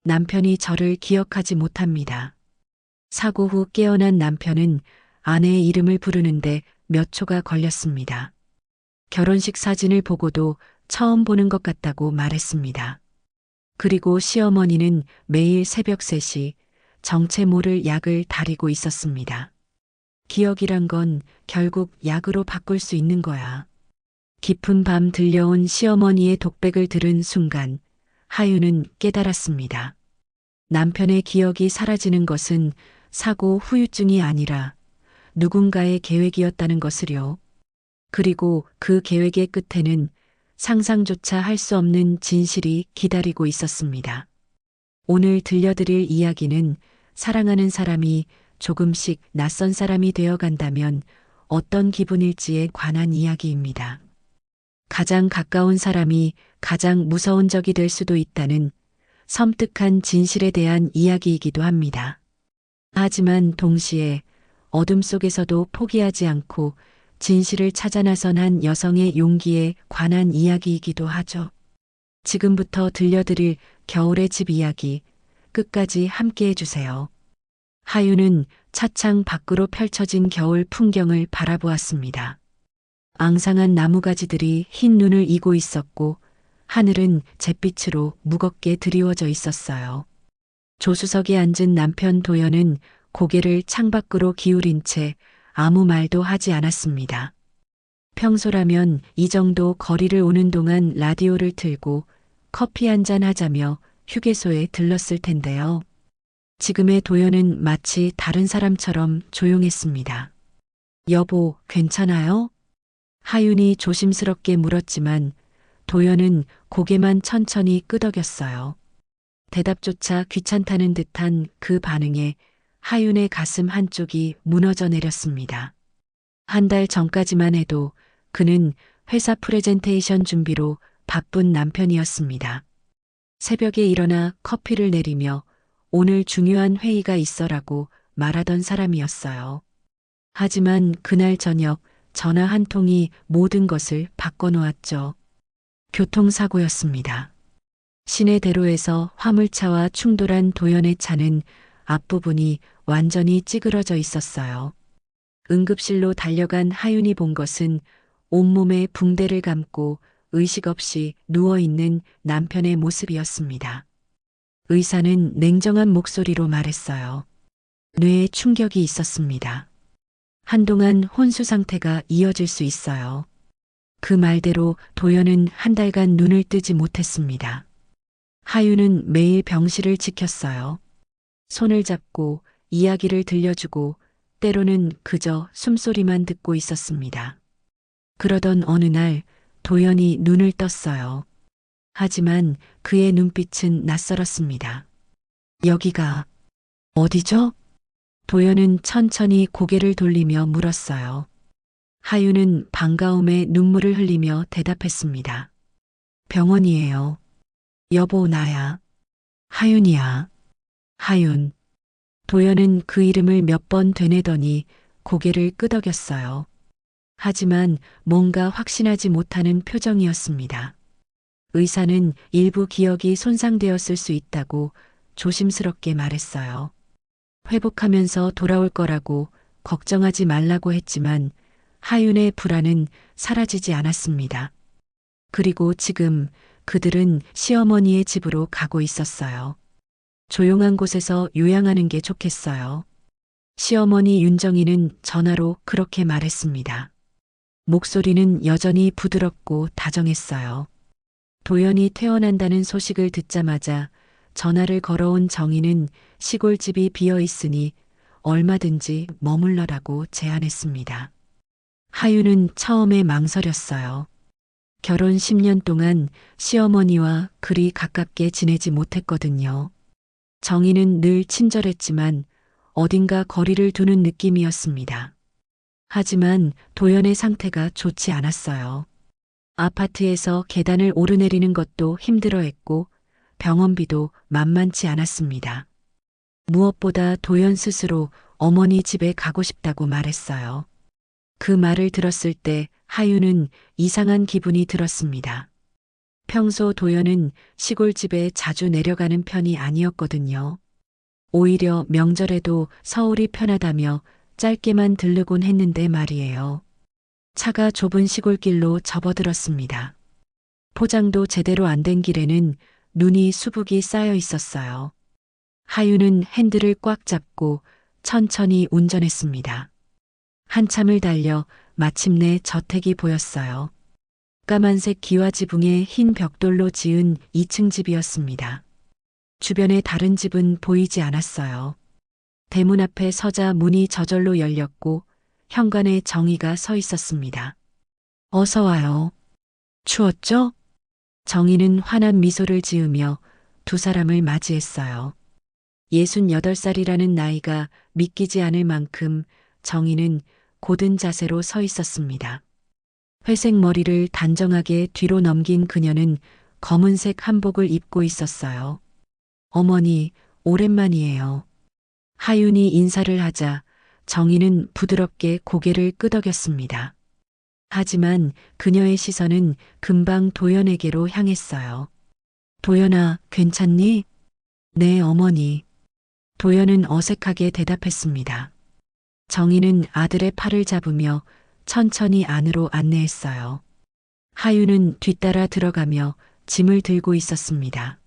남편이 저를 기억하지 못합니다. 사고 후 깨어난 남편은 아내의 이름을 부르는데 몇 초가 걸렸습니다. 결혼식 사진을 보고도 처음 보는 것 같다고 말했습니다. 그리고 시어머니는 매일 새벽 3시 정체 모를 약을 다리고 있었습니다. 기억이란 건 결국 약으로 바꿀 수 있는 거야. 깊은 밤 들려온 시어머니의 독백을 들은 순간 하유는 깨달았습니다. 남편의 기억이 사라지는 것은 사고 후유증이 아니라 누군가의 계획이었다는 것을요. 그리고 그 계획의 끝에는 상상조차 할 수 없는 진실이 기다리고 있었습니다. 오늘 들려드릴 이야기는 사랑하는 사람이 조금씩 낯선 사람이 되어 간다면 어떤 기분일지에 관한 이야기입니다. 가장 가까운 사람이 가장 무서운 적이 될 수도 있다는 섬뜩한 진실에 대한 이야기이기도 합니다. 하지만 동시에 어둠 속에서도 포기하지 않고 진실을 찾아 나선 한 여성의 용기에 관한 이야기이기도 하죠. 지금부터 들려드릴 겨울의 집 이야기 끝까지 함께 해주세요. 하유는 차창 밖으로 펼쳐진 겨울 풍경을 바라보았습니다. 앙상한 나무가지들이 흰 눈을 이고 있었고 하늘은 잿빛으로 무겁게 드리워져 있었어요. 조수석에 앉은 남편 도연은 고개를 창밖으로 기울인 채 아무 말도 하지 않았습니다. 평소라면 이 정도 거리를 오는 동안 라디오를 틀고 커피 한잔 하자며 휴게소에 들렀을 텐데요. 지금의 도연은 마치 다른 사람처럼 조용했습니다. 여보, 괜찮아요? 하윤이 조심스럽게 물었지만 도연은 고개만 천천히 끄덕였어요. 대답조차 귀찮다는 듯한 그 반응에 하윤의 가슴 한쪽이 무너져 내렸습니다. 한 달 전까지만 해도 그는 회사 프레젠테이션 준비로 바쁜 남편이었습니다. 새벽에 일어나 커피를 내리며 오늘 중요한 회의가 있어라고 말하던 사람이었어요. 하지만 그날 저녁 전화 한 통이 모든 것을 바꿔놓았죠. 교통사고였습니다. 시내대로에서 화물차와 충돌한 도연의 차는 앞부분이 완전히 찌그러져 있었어요. 응급실로 달려간 하윤이 본 것은 온몸에 붕대를 감고 의식 없이 누워있는 남편의 모습이었습니다. 의사는 냉정한 목소리로 말했어요. 뇌에 충격이 있었습니다. 한동안 혼수 상태가 이어질 수 있어요. 그 말대로 도연은 한 달간 눈을 뜨지 못했습니다. 하유는 매일 병실을 지켰어요. 손을 잡고 이야기를 들려주고 때로는 그저 숨소리만 듣고 있었습니다. 그러던 어느 날 도연이 눈을 떴어요. 하지만 그의 눈빛은 낯설었습니다. 여기가 어디죠? 도연은 천천히 고개를 돌리며 물었어요. 하유는 반가움에 눈물을 흘리며 대답했습니다. 병원이에요. 여보, 나야. 하윤이야. 하윤. 도연은 그 이름을 몇 번 되뇌더니 고개를 끄덕였어요. 하지만 뭔가 확신하지 못하는 표정이었습니다. 의사는 일부 기억이 손상되었을 수 있다고 조심스럽게 말했어요. 회복하면서 돌아올 거라고 걱정하지 말라고 했지만 하윤의 불안은 사라지지 않았습니다. 그리고 지금 그들은 시어머니의 집으로 가고 있었어요. 조용한 곳에서 요양하는 게 좋겠어요. 시어머니 윤정이는 전화로 그렇게 말했습니다. 목소리는 여전히 부드럽고 다정했어요. 도연이 퇴원한다는 소식을 듣자마자 전화를 걸어온 정희는 시골집이 비어 있으니 얼마든지 머물러라고 제안했습니다. 하유는 처음에 망설였어요. 결혼 10년 동안 시어머니와 그리 가깝게 지내지 못했거든요. 정희는 늘 친절했지만 어딘가 거리를 두는 느낌이었습니다. 하지만 도연의 상태가 좋지 않았어요. 아파트에서 계단을 오르내리는 것도 힘들어했고 병원비도 만만치 않았습니다. 무엇보다 도연 스스로 어머니 집에 가고 싶다고 말했어요. 그 말을 들었을 때 하유는 이상한 기분이 들었습니다. 평소 도연은 시골집에 자주 내려가는 편이 아니었거든요. 오히려 명절에도 서울이 편하다며 짧게만 들르곤 했는데 말이에요. 차가 좁은 시골길로 접어들었습니다. 포장도 제대로 안 된 길에는 눈이 수북이 쌓여 있었어요. 하윤은 핸들을 꽉 잡고 천천히 운전했습니다. 한참을 달려 마침내 저택이 보였어요. 까만색 기와 지붕에 흰 벽돌로 지은 2층 집이었습니다. 주변에 다른 집은 보이지 않았어요. 대문 앞에 서자 문이 저절로 열렸고 현관에 정희가 서 있었습니다. 어서 와요. 추웠죠? 정희는 환한 미소를 지으며 두 사람을 맞이했어요. 68살이라는 나이가 믿기지 않을 만큼 정희는 고든 자세로 서 있었습니다. 회색 머리를 단정하게 뒤로 넘긴 그녀는 검은색 한복을 입고 있었어요. 어머니, 오랜만이에요. 하윤이 인사를 하자 정희는 부드럽게 고개를 끄덕였습니다. 하지만 그녀의 시선은 금방 도연에게로 향했어요. 도연아, 괜찮니? 네, 어머니. 도연은 어색하게 대답했습니다. 정희는 아들의 팔을 잡으며 천천히 안으로 안내했어요. 하윤은 뒤따라 들어가며 짐을 들고 있었습니다.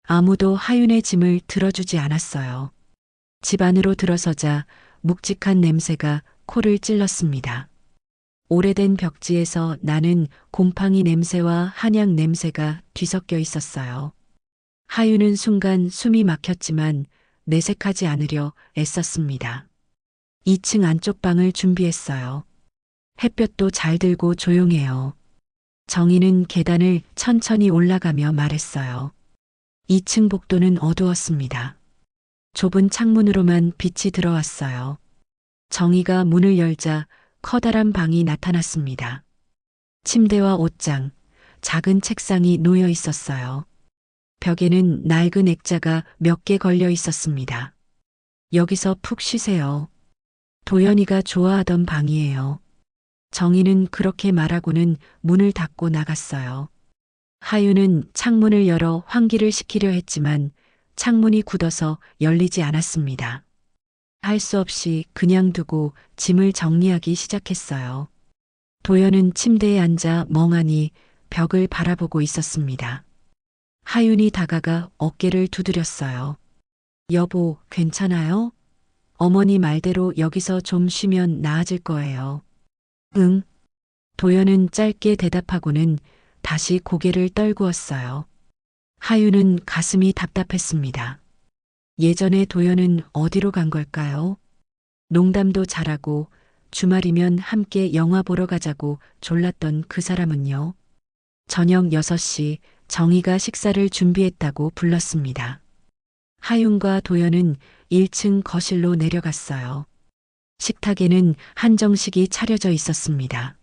아무도 하윤의 짐을 들어주지 않았어요. 집 안으로 들어서자 묵직한 냄새가 코를 찔렀습니다. 오래된 벽지에서 나는 곰팡이 냄새와 한약 냄새가 뒤섞여 있었어요. 하윤은 순간 숨이 막혔지만 내색하지 않으려 애썼습니다. 2층 안쪽 방을 준비했어요. 햇볕도 잘 들고 조용해요. 정희는 계단을 천천히 올라가며 말했어요. 2층 복도는 어두웠습니다. 좁은 창문으로만 빛이 들어왔어요. 정희가 문을 열자 커다란 방이 나타났습니다. 침대와 옷장, 작은 책상이 놓여 있었어요. 벽에는 낡은 액자가 몇 개 걸려 있었습니다. 여기서 푹 쉬세요. 도연이가 좋아하던 방이에요. 정희는 그렇게 말하고는 문을 닫고 나갔어요. 하윤은 창문을 열어 환기를 시키려 했지만 창문이 굳어서 열리지 않았습니다. 할 수 없이 그냥 두고 짐을 정리하기 시작했어요. 도연은 침대에 앉아 멍하니 벽을 바라보고 있었습니다. 하윤이 다가가 어깨를 두드렸어요. 여보, 괜찮아요? 어머니 말대로 여기서 좀 쉬면 나아질 거예요. 응. 도연은 짧게 대답하고는 다시 고개를 떨구었어요. 하윤은 가슴이 답답했습니다. 예전에 도연은 어디로 간 걸까요? 농담도 잘하고 주말이면 함께 영화 보러 가자고 졸랐던 그 사람은요. 저녁 6시 정희가 식사를 준비했다고 불렀습니다. 하윤과 도연은 1층 거실로 내려갔어요. 식탁에는 한정식이 차려져 있었습니다.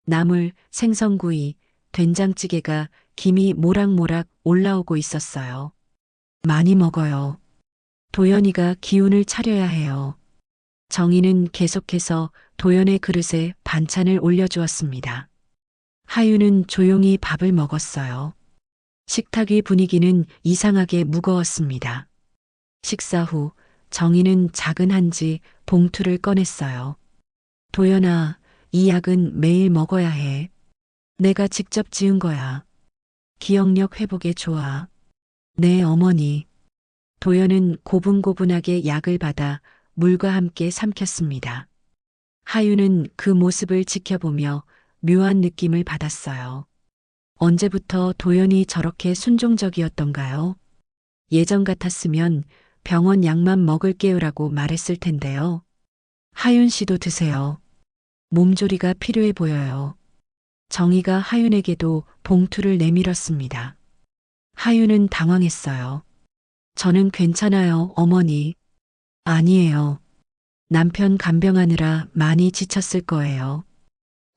나물, 생선구이, 된장찌개가 김이 모락모락 올라오고 있었어요. 많이 먹어요. 도연이가 기운을 차려야 해요. 정희는 계속해서 도연의 그릇에 반찬을 올려주었습니다. 하윤은 조용히 밥을 먹었어요. 식탁 위 분위기는 이상하게 무거웠습니다. 식사 후 정희는 작은 한지 봉투를 꺼냈어요. 도연아, 이 약은 매일 먹어야 해. 내가 직접 지은 거야. 기억력 회복에 좋아. 네, 어머니. 도연은 고분고분하게 약을 받아 물과 함께 삼켰습니다. 하윤은 그 모습을 지켜보며 묘한 느낌을 받았어요. 언제부터 도연이 저렇게 순종적이었던가요? 예전 같았으면 병원 약만 먹을게요라고 말했을 텐데요. 하윤 씨도 드세요. 몸조리가 필요해 보여요. 정희가 하윤에게도 봉투를 내밀었습니다. 하윤은 당황했어요. 저는 괜찮아요, 어머니. 아니에요. 남편 간병하느라 많이 지쳤을 거예요.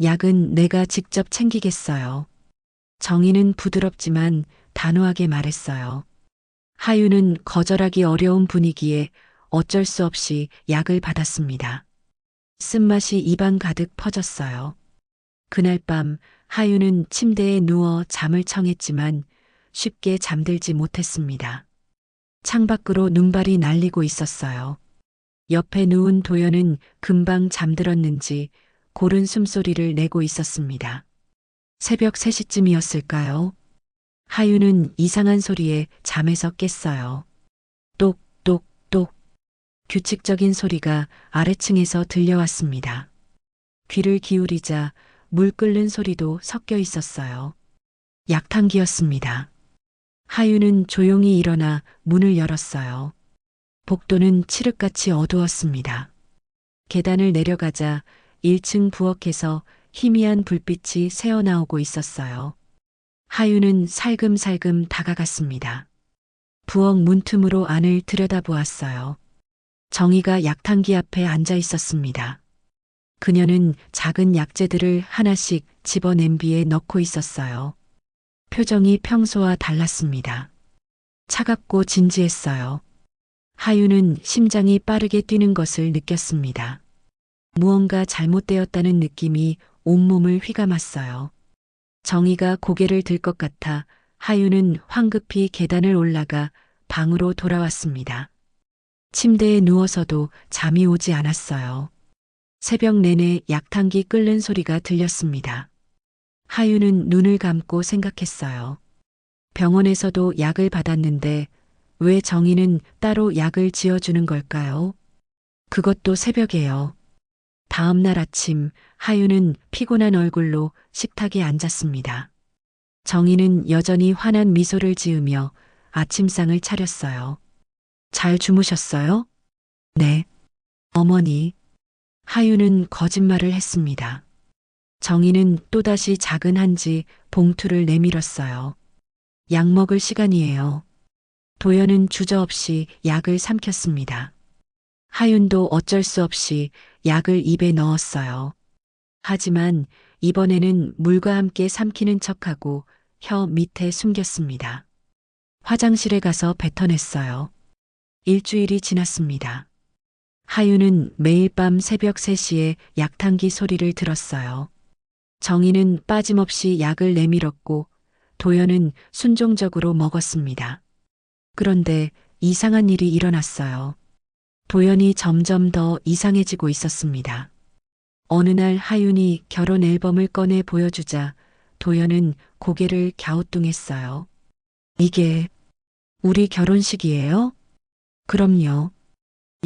약은 내가 직접 챙기겠어요. 정희는 부드럽지만 단호하게 말했어요. 하윤은 거절하기 어려운 분위기에 어쩔 수 없이 약을 받았습니다. 쓴맛이 입안 가득 퍼졌어요. 그날 밤 하윤은 침대에 누워 잠을 청했지만 쉽게 잠들지 못했습니다. 창밖으로 눈발이 날리고 있었어요. 옆에 누운 도연은 금방 잠들었는지 고른 숨소리를 내고 있었습니다. 새벽 3시쯤이었을까요? 하윤은 이상한 소리에 잠에서 깼어요. 똑똑똑. 규칙적인 소리가 아래층에서 들려왔습니다. 귀를 기울이자 물 끓는 소리도 섞여 있었어요. 약탕기였습니다. 하윤은 조용히 일어나 문을 열었어요. 복도는 칠흑같이 어두웠습니다. 계단을 내려가자 1층 부엌에서 희미한 불빛이 새어나오고 있었어요. 하윤은 살금살금 다가갔습니다. 부엌 문틈으로 안을 들여다보았어요. 정희가 약탕기 앞에 앉아 있었습니다. 그녀는 작은 약재들을 하나씩 집어 냄비에 넣고 있었어요. 표정이 평소와 달랐습니다. 차갑고 진지했어요. 하윤은 심장이 빠르게 뛰는 것을 느꼈습니다. 무언가 잘못되었다는 느낌이 온몸을 휘감았어요. 정희가 고개를 들 것 같아 하윤은 황급히 계단을 올라가 방으로 돌아왔습니다. 침대에 누워서도 잠이 오지 않았어요. 새벽 내내 약탕기 끓는 소리가 들렸습니다. 하윤은 눈을 감고 생각했어요. 병원에서도 약을 받았는데 왜 정희는 따로 약을 지어주는 걸까요? 그것도 새벽에요. 다음 날 아침 하윤은 피곤한 얼굴로 식탁에 앉았습니다. 정희는 여전히 환한 미소를 지으며 아침상을 차렸어요. 잘 주무셨어요? 네. 어머니. 하윤은 거짓말을 했습니다. 정희는 또다시 작은 한지 봉투를 내밀었어요. 약 먹을 시간이에요. 도연은 주저없이 약을 삼켰습니다. 하윤도 어쩔 수 없이 약을 입에 넣었어요. 하지만 이번에는 물과 함께 삼키는 척하고 혀 밑에 숨겼습니다. 화장실에 가서 뱉어냈어요. 일주일이 지났습니다. 하윤은 매일 밤 새벽 3시에 약탕기 소리를 들었어요. 정희는 빠짐없이 약을 내밀었고 도연은 순종적으로 먹었습니다. 그런데 이상한 일이 일어났어요. 도연이 점점 더 이상해지고 있었습니다. 어느 날 하윤이 결혼 앨범을 꺼내 보여주자 도연은 고개를 갸우뚱했어요. 이게 우리 결혼식이에요? 그럼요.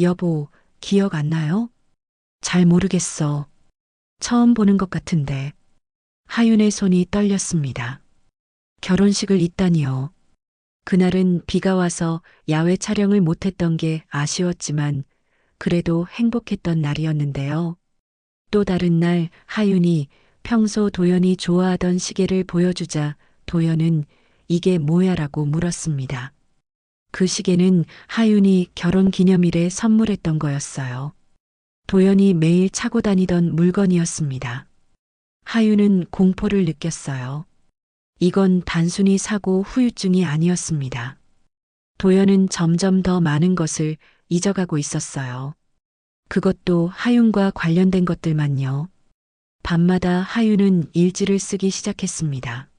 여보, 기억 안 나요? 잘 모르겠어. 처음 보는 것 같은데. 하윤의 손이 떨렸습니다. 결혼식을 잇다니요. 그날은 비가 와서 야외 촬영을 못했던 게 아쉬웠지만 그래도 행복했던 날이었는데요. 또 다른 날 하윤이 평소 도연이 좋아하던 시계를 보여주자 도연은 이게 뭐야라고 물었습니다. 그 시계는 하윤이 결혼 기념일에 선물했던 거였어요. 도연이 매일 차고 다니던 물건이었습니다. 하윤은 공포를 느꼈어요. 이건 단순히 사고 후유증이 아니었습니다. 도연은 점점 더 많은 것을 잊어가고 있었어요. 그것도 하윤과 관련된 것들만요. 밤마다 하윤은 일지를 쓰기 시작했습니다.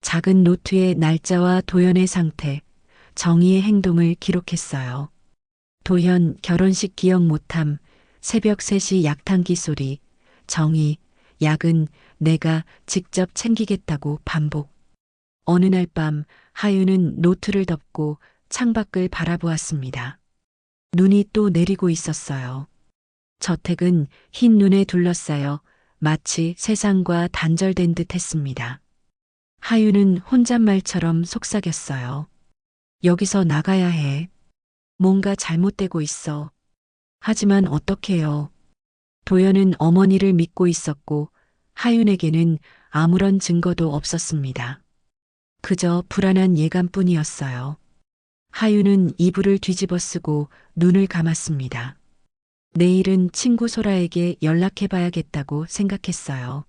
작은 노트에 날짜와 도연의 상태, 정희의 행동을 기록했어요. 도연 결혼식 기억 못함, 새벽 3시 약탕기 소리, 정희, 약은 내가 직접 챙기겠다고 반복. 어느 날 밤 하윤은 노트를 덮고 창밖을 바라보았습니다. 눈이 또 내리고 있었어요. 저택은 흰 눈에 둘러싸여 마치 세상과 단절된 듯 했습니다. 하윤은 혼잣말처럼 속삭였어요. 여기서 나가야 해. 뭔가 잘못되고 있어. 하지만 어떡해요. 도연은 어머니를 믿고 있었고 하윤에게는 아무런 증거도 없었습니다. 그저 불안한 예감뿐이었어요. 하윤은 이불을 뒤집어 쓰고 눈을 감았습니다. 내일은 친구 소라에게 연락해봐야겠다고 생각했어요.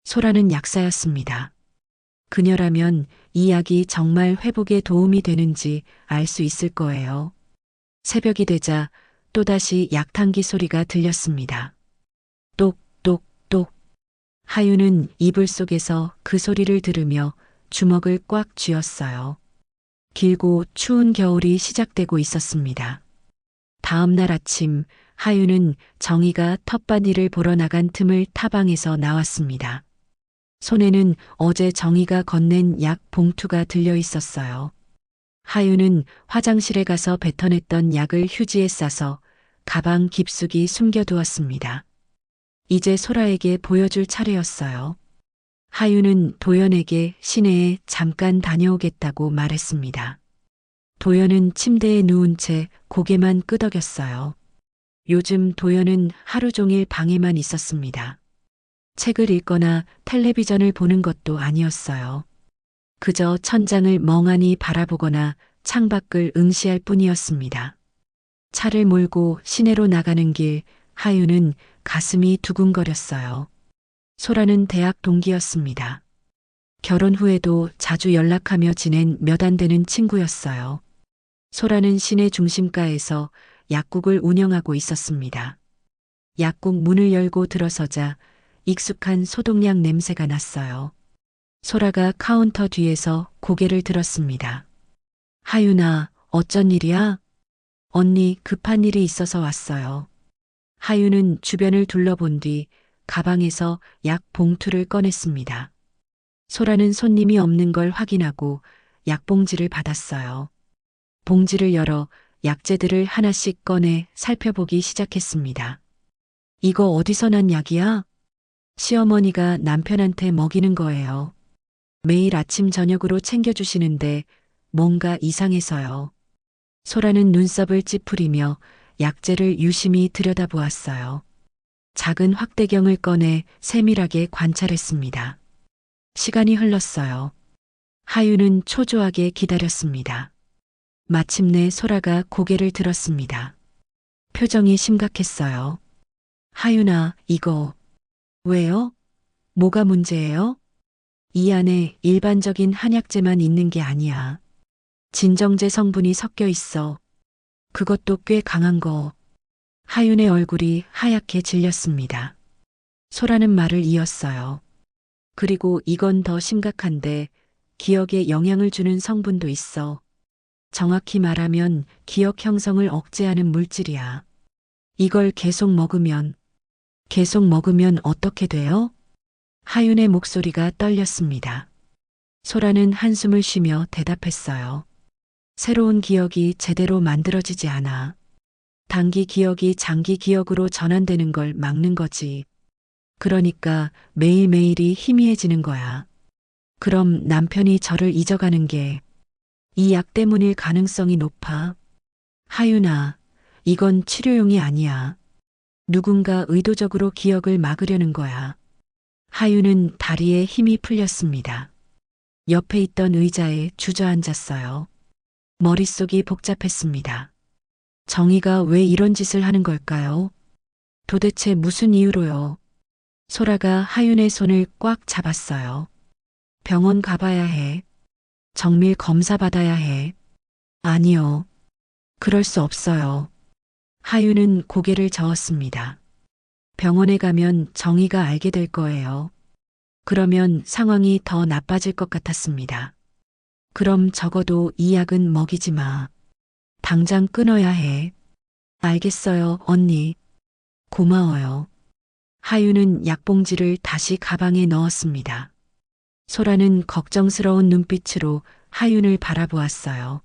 소라는 약사였습니다. 그녀라면 이 약이 정말 회복에 도움이 되는지 알 수 있을 거예요. 새벽이 되자 또다시 약탕기 소리가 들렸습니다. 똑똑똑. 하윤은 이불 속에서 그 소리를 들으며 주먹을 꽉 쥐었어요. 길고 추운 겨울이 시작되고 있었습니다. 다음 날 아침 하윤은 정희가 텃밭일을 보러 나간 틈을 타방에서 나왔습니다. 손에는 어제 정희가 건넨 약 봉투가 들려 있었어요. 하윤은 화장실에 가서 뱉어냈던 약을 휴지에 싸서 가방 깊숙이 숨겨두었습니다. 이제 소라에게 보여줄 차례였어요. 하윤은 도연에게 시내에 잠깐 다녀오겠다고 말했습니다. 도연은 침대에 누운 채 고개만 끄덕였어요. 요즘 도연은 하루 종일 방에만 있었습니다. 책을 읽거나 텔레비전을 보는 것도 아니었어요. 그저 천장을 멍하니 바라보거나 창밖을 응시할 뿐이었습니다. 차를 몰고 시내로 나가는 길 하윤은 가슴이 두근거렸어요. 소라는 대학 동기였습니다. 결혼 후에도 자주 연락하며 지낸 몇 안 되는 친구였어요. 소라는 시내 중심가에서 약국을 운영하고 있었습니다. 약국 문을 열고 들어서자 익숙한 소독약 냄새가 났어요. 소라가 카운터 뒤에서 고개를 들었습니다. 하윤아, 어쩐 일이야? 언니, 급한 일이 있어서 왔어요. 하윤은 주변을 둘러본 뒤 가방에서 약 봉투를 꺼냈습니다. 소라는 손님이 없는 걸 확인하고 약봉지를 받았어요. 봉지를 열어 약재들을 하나씩 꺼내 살펴보기 시작했습니다. 이거 어디서 난 약이야? 시어머니가 남편한테 먹이는 거예요. 매일 아침 저녁으로 챙겨주시는데 뭔가 이상해서요. 소라는 눈썹을 찌푸리며 약재를 유심히 들여다보았어요. 작은 확대경을 꺼내 세밀하게 관찰했습니다. 시간이 흘렀어요. 하윤은 초조하게 기다렸습니다. 마침내 소라가 고개를 들었습니다. 표정이 심각했어요. 하윤아, 이거 왜요? 뭐가 문제예요? 이 안에 일반적인 한약재만 있는 게 아니야. 진정제 성분이 섞여 있어. 그것도 꽤 강한 거. 하윤의 얼굴이 하얗게 질렸습니다. 소라는 말을 이었어요. 그리고 이건 더 심각한데 기억에 영향을 주는 성분도 있어. 정확히 말하면 기억 형성을 억제하는 물질이야. 이걸 계속 먹으면 어떻게 돼요? 하윤의 목소리가 떨렸습니다. 소라는 한숨을 쉬며 대답했어요. 새로운 기억이 제대로 만들어지지 않아. 단기 기억이 장기 기억으로 전환되는 걸 막는 거지. 그러니까 매일매일이 희미해지는 거야. 그럼 남편이 저를 잊어가는 게 이 약 때문일 가능성이 높아. 하윤아, 이건 치료용이 아니야. 누군가 의도적으로 기억을 막으려는 거야. 하윤은 다리에 힘이 풀렸습니다. 옆에 있던 의자에 주저앉았어요. 머릿속이 복잡했습니다. 정희가 왜 이런 짓을 하는 걸까요? 도대체 무슨 이유로요? 소라가 하윤의 손을 꽉 잡았어요. 병원 가봐야 해. 정밀 검사 받아야 해. 아니요. 그럴 수 없어요. 하윤은 고개를 저었습니다. 병원에 가면 정희가 알게 될 거예요. 그러면 상황이 더 나빠질 것 같았습니다. 그럼 적어도 이 약은 먹이지 마. 당장 끊어야 해. 알겠어요, 언니. 고마워요. 하윤은 약봉지를 다시 가방에 넣었습니다. 소라는 걱정스러운 눈빛으로 하윤을 바라보았어요.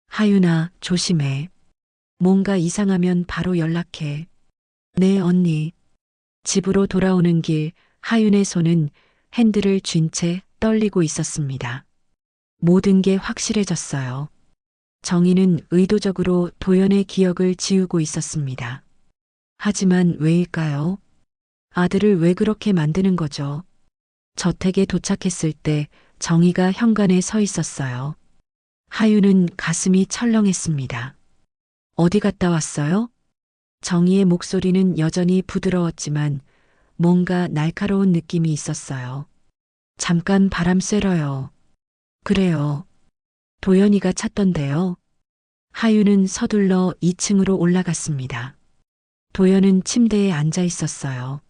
하윤아, 조심해. 뭔가 이상하면 바로 연락해. 네, 언니. 집으로 돌아오는 길 하윤의 손은 핸들을 쥔 채 떨리고 있었습니다. 모든 게 확실해졌어요. 정희는 의도적으로 도연의 기억을 지우고 있었습니다. 하지만 왜일까요? 아들을 왜 그렇게 만드는 거죠? 저택에 도착했을 때 정희가 현관에 서 있었어요. 하윤은 가슴이 철렁했습니다. 어디 갔다 왔어요? 정희의 목소리는 여전히 부드러웠지만 뭔가 날카로운 느낌이 있었어요. 잠깐 바람 쐬러요. 그래요. 도연이가 찾던데요. 하윤은 서둘러 2층으로 올라갔습니다. 도연은 침대에 앉아 있었어요.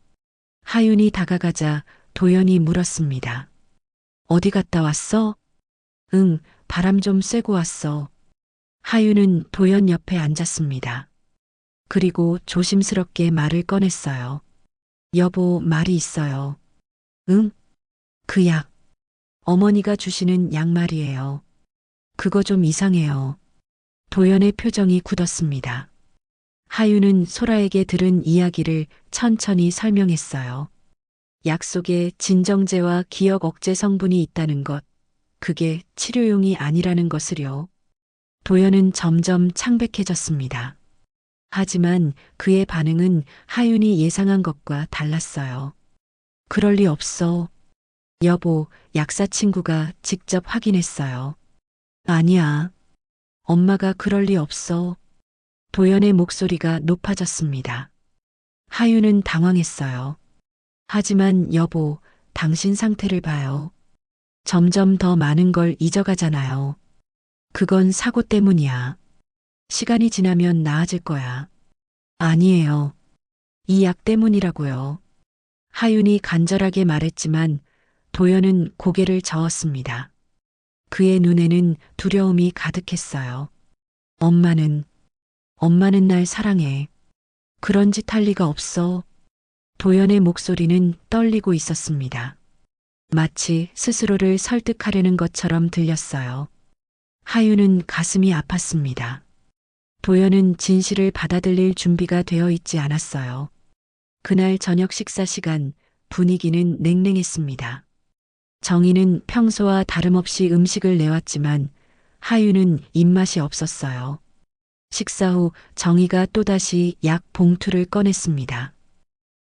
하윤이 다가가자 도연이 물었습니다. 어디 갔다 왔어? 응, 바람 좀 쐬고 왔어. 하윤은 도연 옆에 앉았습니다. 그리고 조심스럽게 말을 꺼냈어요. 여보, 말이 있어요. 응? 그 약. 어머니가 주시는 약 말이에요. 그거 좀 이상해요. 도연의 표정이 굳었습니다. 하윤은 소라에게 들은 이야기를 천천히 설명했어요. 약 속에 진정제와 기억 억제 성분이 있다는 것, 그게 치료용이 아니라는 것을요. 도연은 점점 창백해졌습니다. 하지만 그의 반응은 하윤이 예상한 것과 달랐어요. 그럴 리 없어. 여보, 약사 친구가 직접 확인했어요. 아니야. 엄마가 그럴 리 없어. 도연의 목소리가 높아졌습니다. 하윤은 당황했어요. 하지만 여보, 당신 상태를 봐요. 점점 더 많은 걸 잊어가잖아요. 그건 사고 때문이야. 시간이 지나면 나아질 거야. 아니에요. 이 약 때문이라고요. 하윤이 간절하게 말했지만 도연은 고개를 저었습니다. 그의 눈에는 두려움이 가득했어요. 엄마는 날 사랑해. 그런 짓 할 리가 없어. 도연의 목소리는 떨리고 있었습니다. 마치 스스로를 설득하려는 것처럼 들렸어요. 하윤은 가슴이 아팠습니다. 도연은 진실을 받아들일 준비가 되어 있지 않았어요. 그날 저녁 식사 시간 분위기는 냉랭했습니다. 정희는 평소와 다름없이 음식을 내왔지만 하윤은 입맛이 없었어요. 식사 후 정희가 또다시 약 봉투를 꺼냈습니다.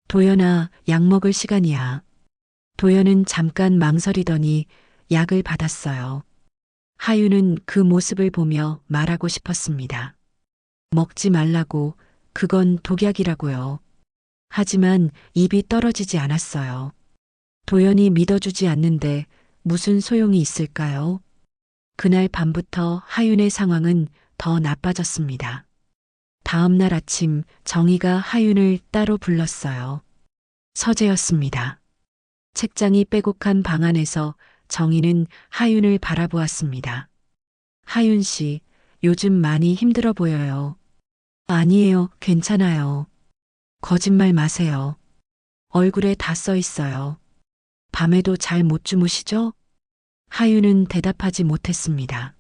도연아, 약 먹을 시간이야. 도연은 잠깐 망설이더니 약을 받았어요. 하윤은 그 모습을 보며 말하고 싶었습니다. 먹지 말라고, 그건 독약이라고요. 하지만 입이 떨어지지 않았어요. 도연이 믿어주지 않는데 무슨 소용이 있을까요? 그날 밤부터 하윤의 상황은 더 나빠졌습니다. 다음 날 아침 정희가 하윤을 따로 불렀어요. 서재였습니다. 책장이 빼곡한 방 안에서 정희는 하윤을 바라보았습니다. 하윤 씨, 요즘 많이 힘들어 보여요. 아니에요, 괜찮아요. 거짓말 마세요. 얼굴에 다 써 있어요. 밤에도 잘 못 주무시죠? 하윤은 대답하지 못했습니다.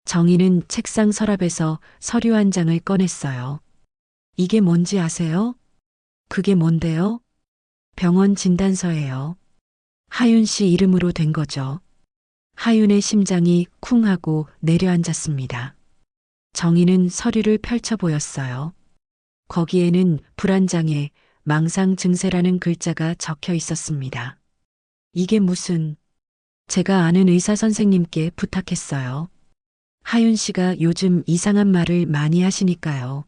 정희는 책상 서랍에서 서류 한 장을 꺼냈어요. 이게 뭔지 아세요? 그게 뭔데요? 병원 진단서예요. 하윤 씨 이름으로 된 거죠. 하윤의 심장이 쿵 하고 내려앉았습니다. 정희는 서류를 펼쳐 보였어요. 거기에는 불안장애, 망상 증세라는 글자가 적혀 있었습니다. 이게 무슨... 제가 아는 의사 선생님께 부탁했어요. 하윤 씨가 요즘 이상한 말을 많이 하시니까요.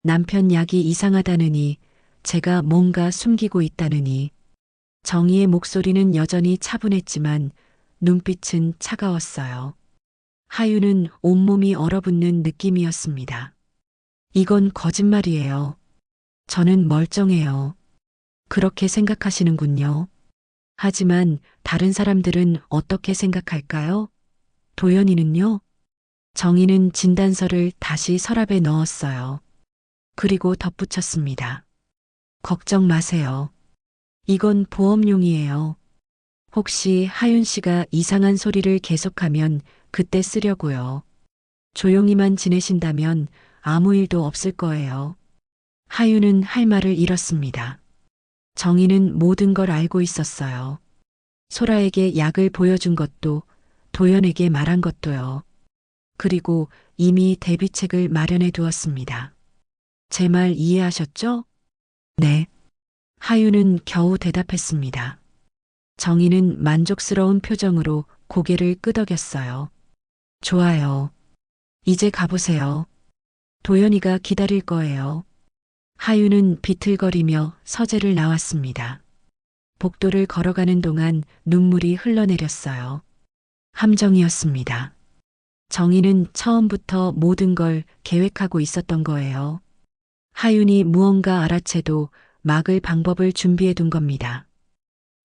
남편 약이 이상하다느니, 제가 뭔가 숨기고 있다느니. 정희의 목소리는 여전히 차분했지만 눈빛은 차가웠어요. 하윤은 온몸이 얼어붙는 느낌이었습니다. 이건 거짓말이에요. 저는 멀쩡해요. 그렇게 생각하시는군요. 하지만 다른 사람들은 어떻게 생각할까요? 도연이는요? 정희는 진단서를 다시 서랍에 넣었어요. 그리고 덧붙였습니다. 걱정 마세요. 이건 보험용이에요. 혹시 하윤 씨가 이상한 소리를 계속하면 그때 쓰려고요. 조용히만 지내신다면 아무 일도 없을 거예요. 하윤은 할 말을 잃었습니다. 정희는 모든 걸 알고 있었어요. 소라에게 약을 보여준 것도, 도연에게 말한 것도요. 그리고 이미 대비책을 마련해 두었습니다. 제 말 이해하셨죠? 네. 하윤은 겨우 대답했습니다. 정희는 만족스러운 표정으로 고개를 끄덕였어요. 좋아요. 이제 가보세요. 도연이가 기다릴 거예요. 하윤은 비틀거리며 서재를 나왔습니다. 복도를 걸어가는 동안 눈물이 흘러내렸어요. 함정이었습니다. 정희는 처음부터 모든 걸 계획하고 있었던 거예요. 하윤이 무언가 알아채도 막을 방법을 준비해 둔 겁니다.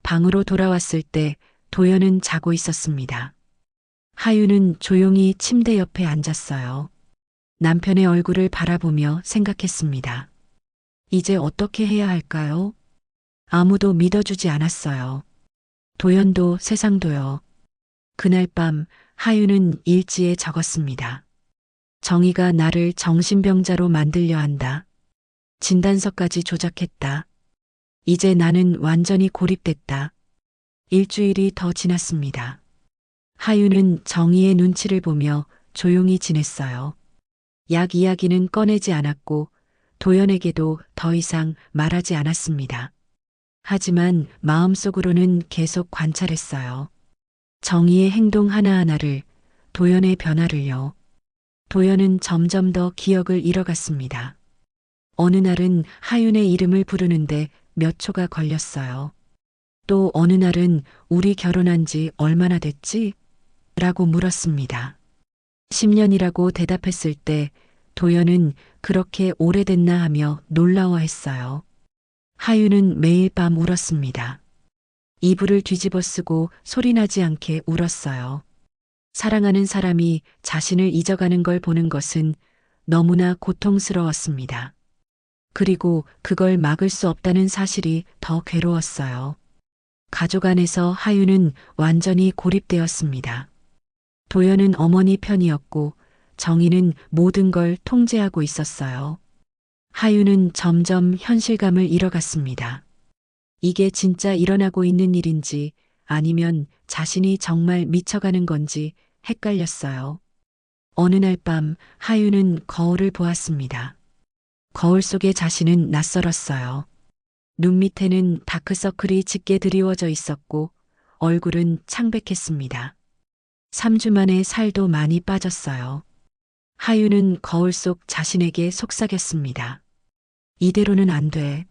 방으로 돌아왔을 때 도연은 자고 있었습니다. 하윤은 조용히 침대 옆에 앉았어요. 남편의 얼굴을 바라보며 생각했습니다. 이제 어떻게 해야 할까요? 아무도 믿어주지 않았어요. 도연도 세상도요. 그날 밤 하윤은 일지에 적었습니다. 정의가 나를 정신병자로 만들려 한다. 진단서까지 조작했다. 이제 나는 완전히 고립됐다. 일주일이 더 지났습니다. 하윤은 정의의 눈치를 보며 조용히 지냈어요. 약 이야기는 꺼내지 않았고 도연에게도 더 이상 말하지 않았습니다. 하지만 마음속으로는 계속 관찰했어요. 정의의 행동 하나하나를, 도연의 변화를요. 도연은 점점 더 기억을 잃어갔습니다. 어느 날은 하윤의 이름을 부르는데 몇 초가 걸렸어요. 또 어느 날은 우리 결혼한 지 얼마나 됐지? 라고 물었습니다. 10년이라고 대답했을 때 도연은 그렇게 오래됐나 하며 놀라워했어요. 하윤은 매일 밤 울었습니다. 이불을 뒤집어 쓰고 소리나지 않게 울었어요. 사랑하는 사람이 자신을 잊어가는 걸 보는 것은 너무나 고통스러웠습니다. 그리고 그걸 막을 수 없다는 사실이 더 괴로웠어요. 가족 안에서 하윤은 완전히 고립되었습니다. 도연은 어머니 편이었고 정의는 모든 걸 통제하고 있었어요. 하윤은 점점 현실감을 잃어갔습니다. 이게 진짜 일어나고 있는 일인지 아니면 자신이 정말 미쳐가는 건지 헷갈렸어요. 어느 날 밤 하윤은 거울을 보았습니다. 거울 속의 자신은 낯설었어요. 눈 밑에는 다크서클이 짙게 드리워져 있었고 얼굴은 창백했습니다. 3주 만에 살도 많이 빠졌어요. 하윤은 거울 속 자신에게 속삭였습니다. 이대로는 안 돼.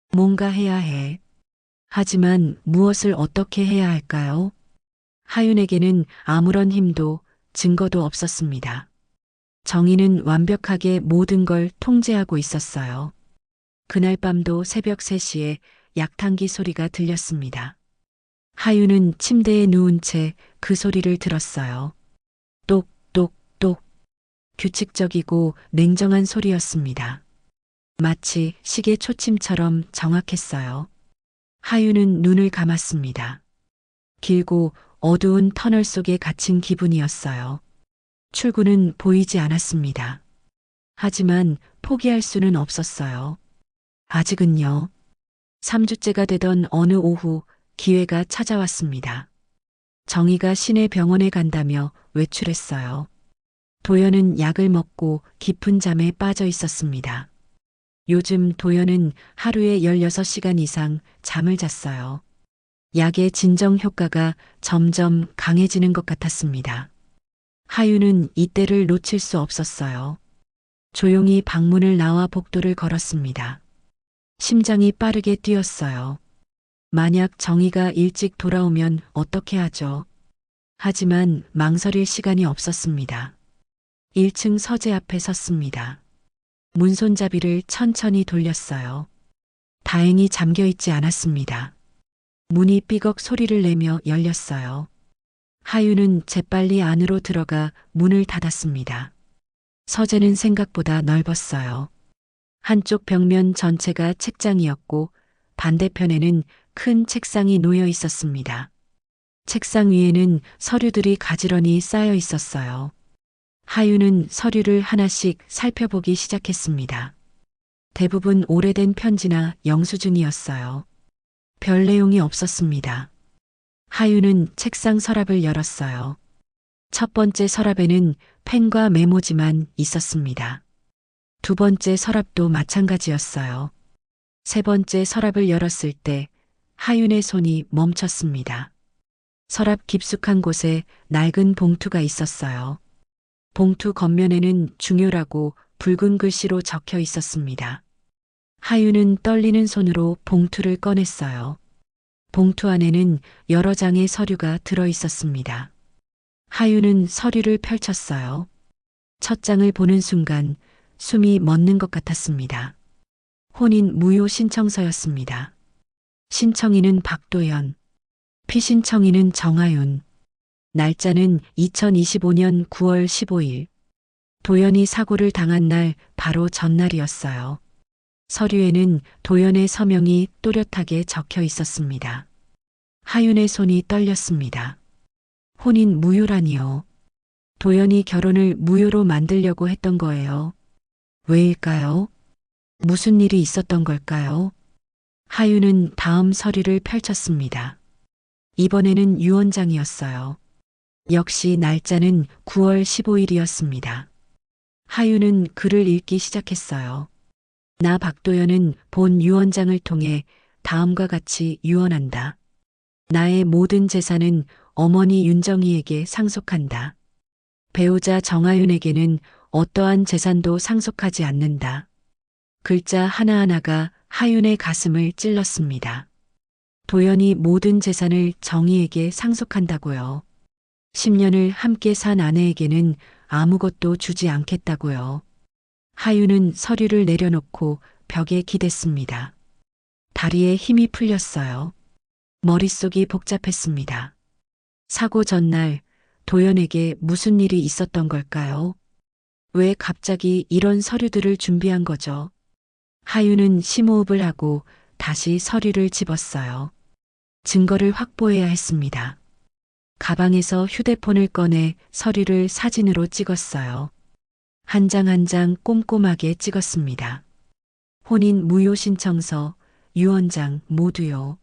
뭔가 해야 해. 하지만 무엇을 어떻게 해야 할까요? 하윤에게는 아무런 힘도 증거도 없었습니다. 정의는 완벽하게 모든 걸 통제하고 있었어요. 그날 밤도 새벽 3시에 약탕기 소리가 들렸습니다. 하윤은 침대에 누운 채 그 소리를 들었어요. 똑똑똑. 규칙적이고 냉정한 소리였습니다. 마치 시계 초침처럼 정확했어요. 하윤은 눈을 감았습니다. 길고 어두운 터널 속에 갇힌 기분이었어요. 출구는 보이지 않았습니다. 하지만 포기할 수는 없었어요. 아직은요. 3주째가 되던 어느 오후 기회가 찾아왔습니다. 정의가 시내 병원에 간다며 외출했어요. 도연은 약을 먹고 깊은 잠에 빠져 있었습니다. 요즘 도연은 하루에 16시간 이상 잠을 잤어요. 약의 진정 효과가 점점 강해지는 것 같았습니다. 하윤은 이때를 놓칠 수 없었어요. 조용히 방문을 나와 복도를 걸었습니다. 심장이 빠르게 뛰었어요. 만약 정의가 일찍 돌아오면 어떻게 하죠? 하지만 망설일 시간이 없었습니다. 1층 서재 앞에 섰습니다. 문손잡이를 천천히 돌렸어요. 다행히 잠겨 있지 않았습니다. 문이 삐걱 소리를 내며 열렸어요. 하윤은 재빨리 안으로 들어가 문을 닫았습니다. 서재는 생각보다 넓었어요. 한쪽 벽면 전체가 책장이었고 반대편에는 큰 책상이 놓여 있었습니다. 책상 위에는 서류들이 가지런히 쌓여 있었어요. 하윤은 서류를 하나씩 살펴보기 시작했습니다. 대부분 오래된 편지나 영수증이었어요. 별 내용이 없었습니다. 하윤은 책상 서랍을 열었어요. 첫 번째 서랍에는 펜과 메모지만 있었습니다. 두 번째 서랍도 마찬가지였어요. 세 번째 서랍을 열었을 때 하윤의 손이 멈췄습니다. 서랍 깊숙한 곳에 낡은 봉투가 있었어요. 봉투 겉면에는 중요라고 붉은 글씨로 적혀 있었습니다. 하윤은 떨리는 손으로 봉투를 꺼냈어요. 봉투 안에는 여러 장의 서류가 들어 있었습니다. 하윤은 서류를 펼쳤어요. 첫 장을 보는 순간 숨이 멎는 것 같았습니다. 혼인 무효 신청서였습니다. 신청인은 박도연, 피신청인은 정하윤. 날짜는 2025년 9월 15일. 도연이 사고를 당한 날 바로 전날이었어요. 서류에는 도연의 서명이 또렷하게 적혀 있었습니다. 하윤의 손이 떨렸습니다. 혼인 무효라니요. 도연이 결혼을 무효로 만들려고 했던 거예요. 왜일까요? 무슨 일이 있었던 걸까요? 하윤은 다음 서류를 펼쳤습니다. 이번에는 유언장이었어요. 역시 날짜는 9월 15일이었습니다. 하윤은 글을 읽기 시작했어요. 나 박도연은 본 유언장을 통해 다음과 같이 유언한다. 나의 모든 재산은 어머니 윤정희에게 상속한다. 배우자 정하윤에게는 어떠한 재산도 상속하지 않는다. 글자 하나하나가 하윤의 가슴을 찔렀습니다. 도연이 모든 재산을 정희에게 상속한다고요. 10년을 함께 산 아내에게는 아무것도 주지 않겠다고요. 하윤은 서류를 내려놓고 벽에 기댔습니다. 다리에 힘이 풀렸어요. 머릿속이 복잡했습니다. 사고 전날 도연에게 무슨 일이 있었던 걸까요? 왜 갑자기 이런 서류들을 준비한 거죠? 하윤은 심호흡을 하고 다시 서류를 집었어요. 증거를 확보해야 했습니다. 가방에서 휴대폰을 꺼내 서류를 사진으로 찍었어요. 한 장 한 장 꼼꼼하게 찍었습니다. 혼인 무효 신청서, 유언장 모두요.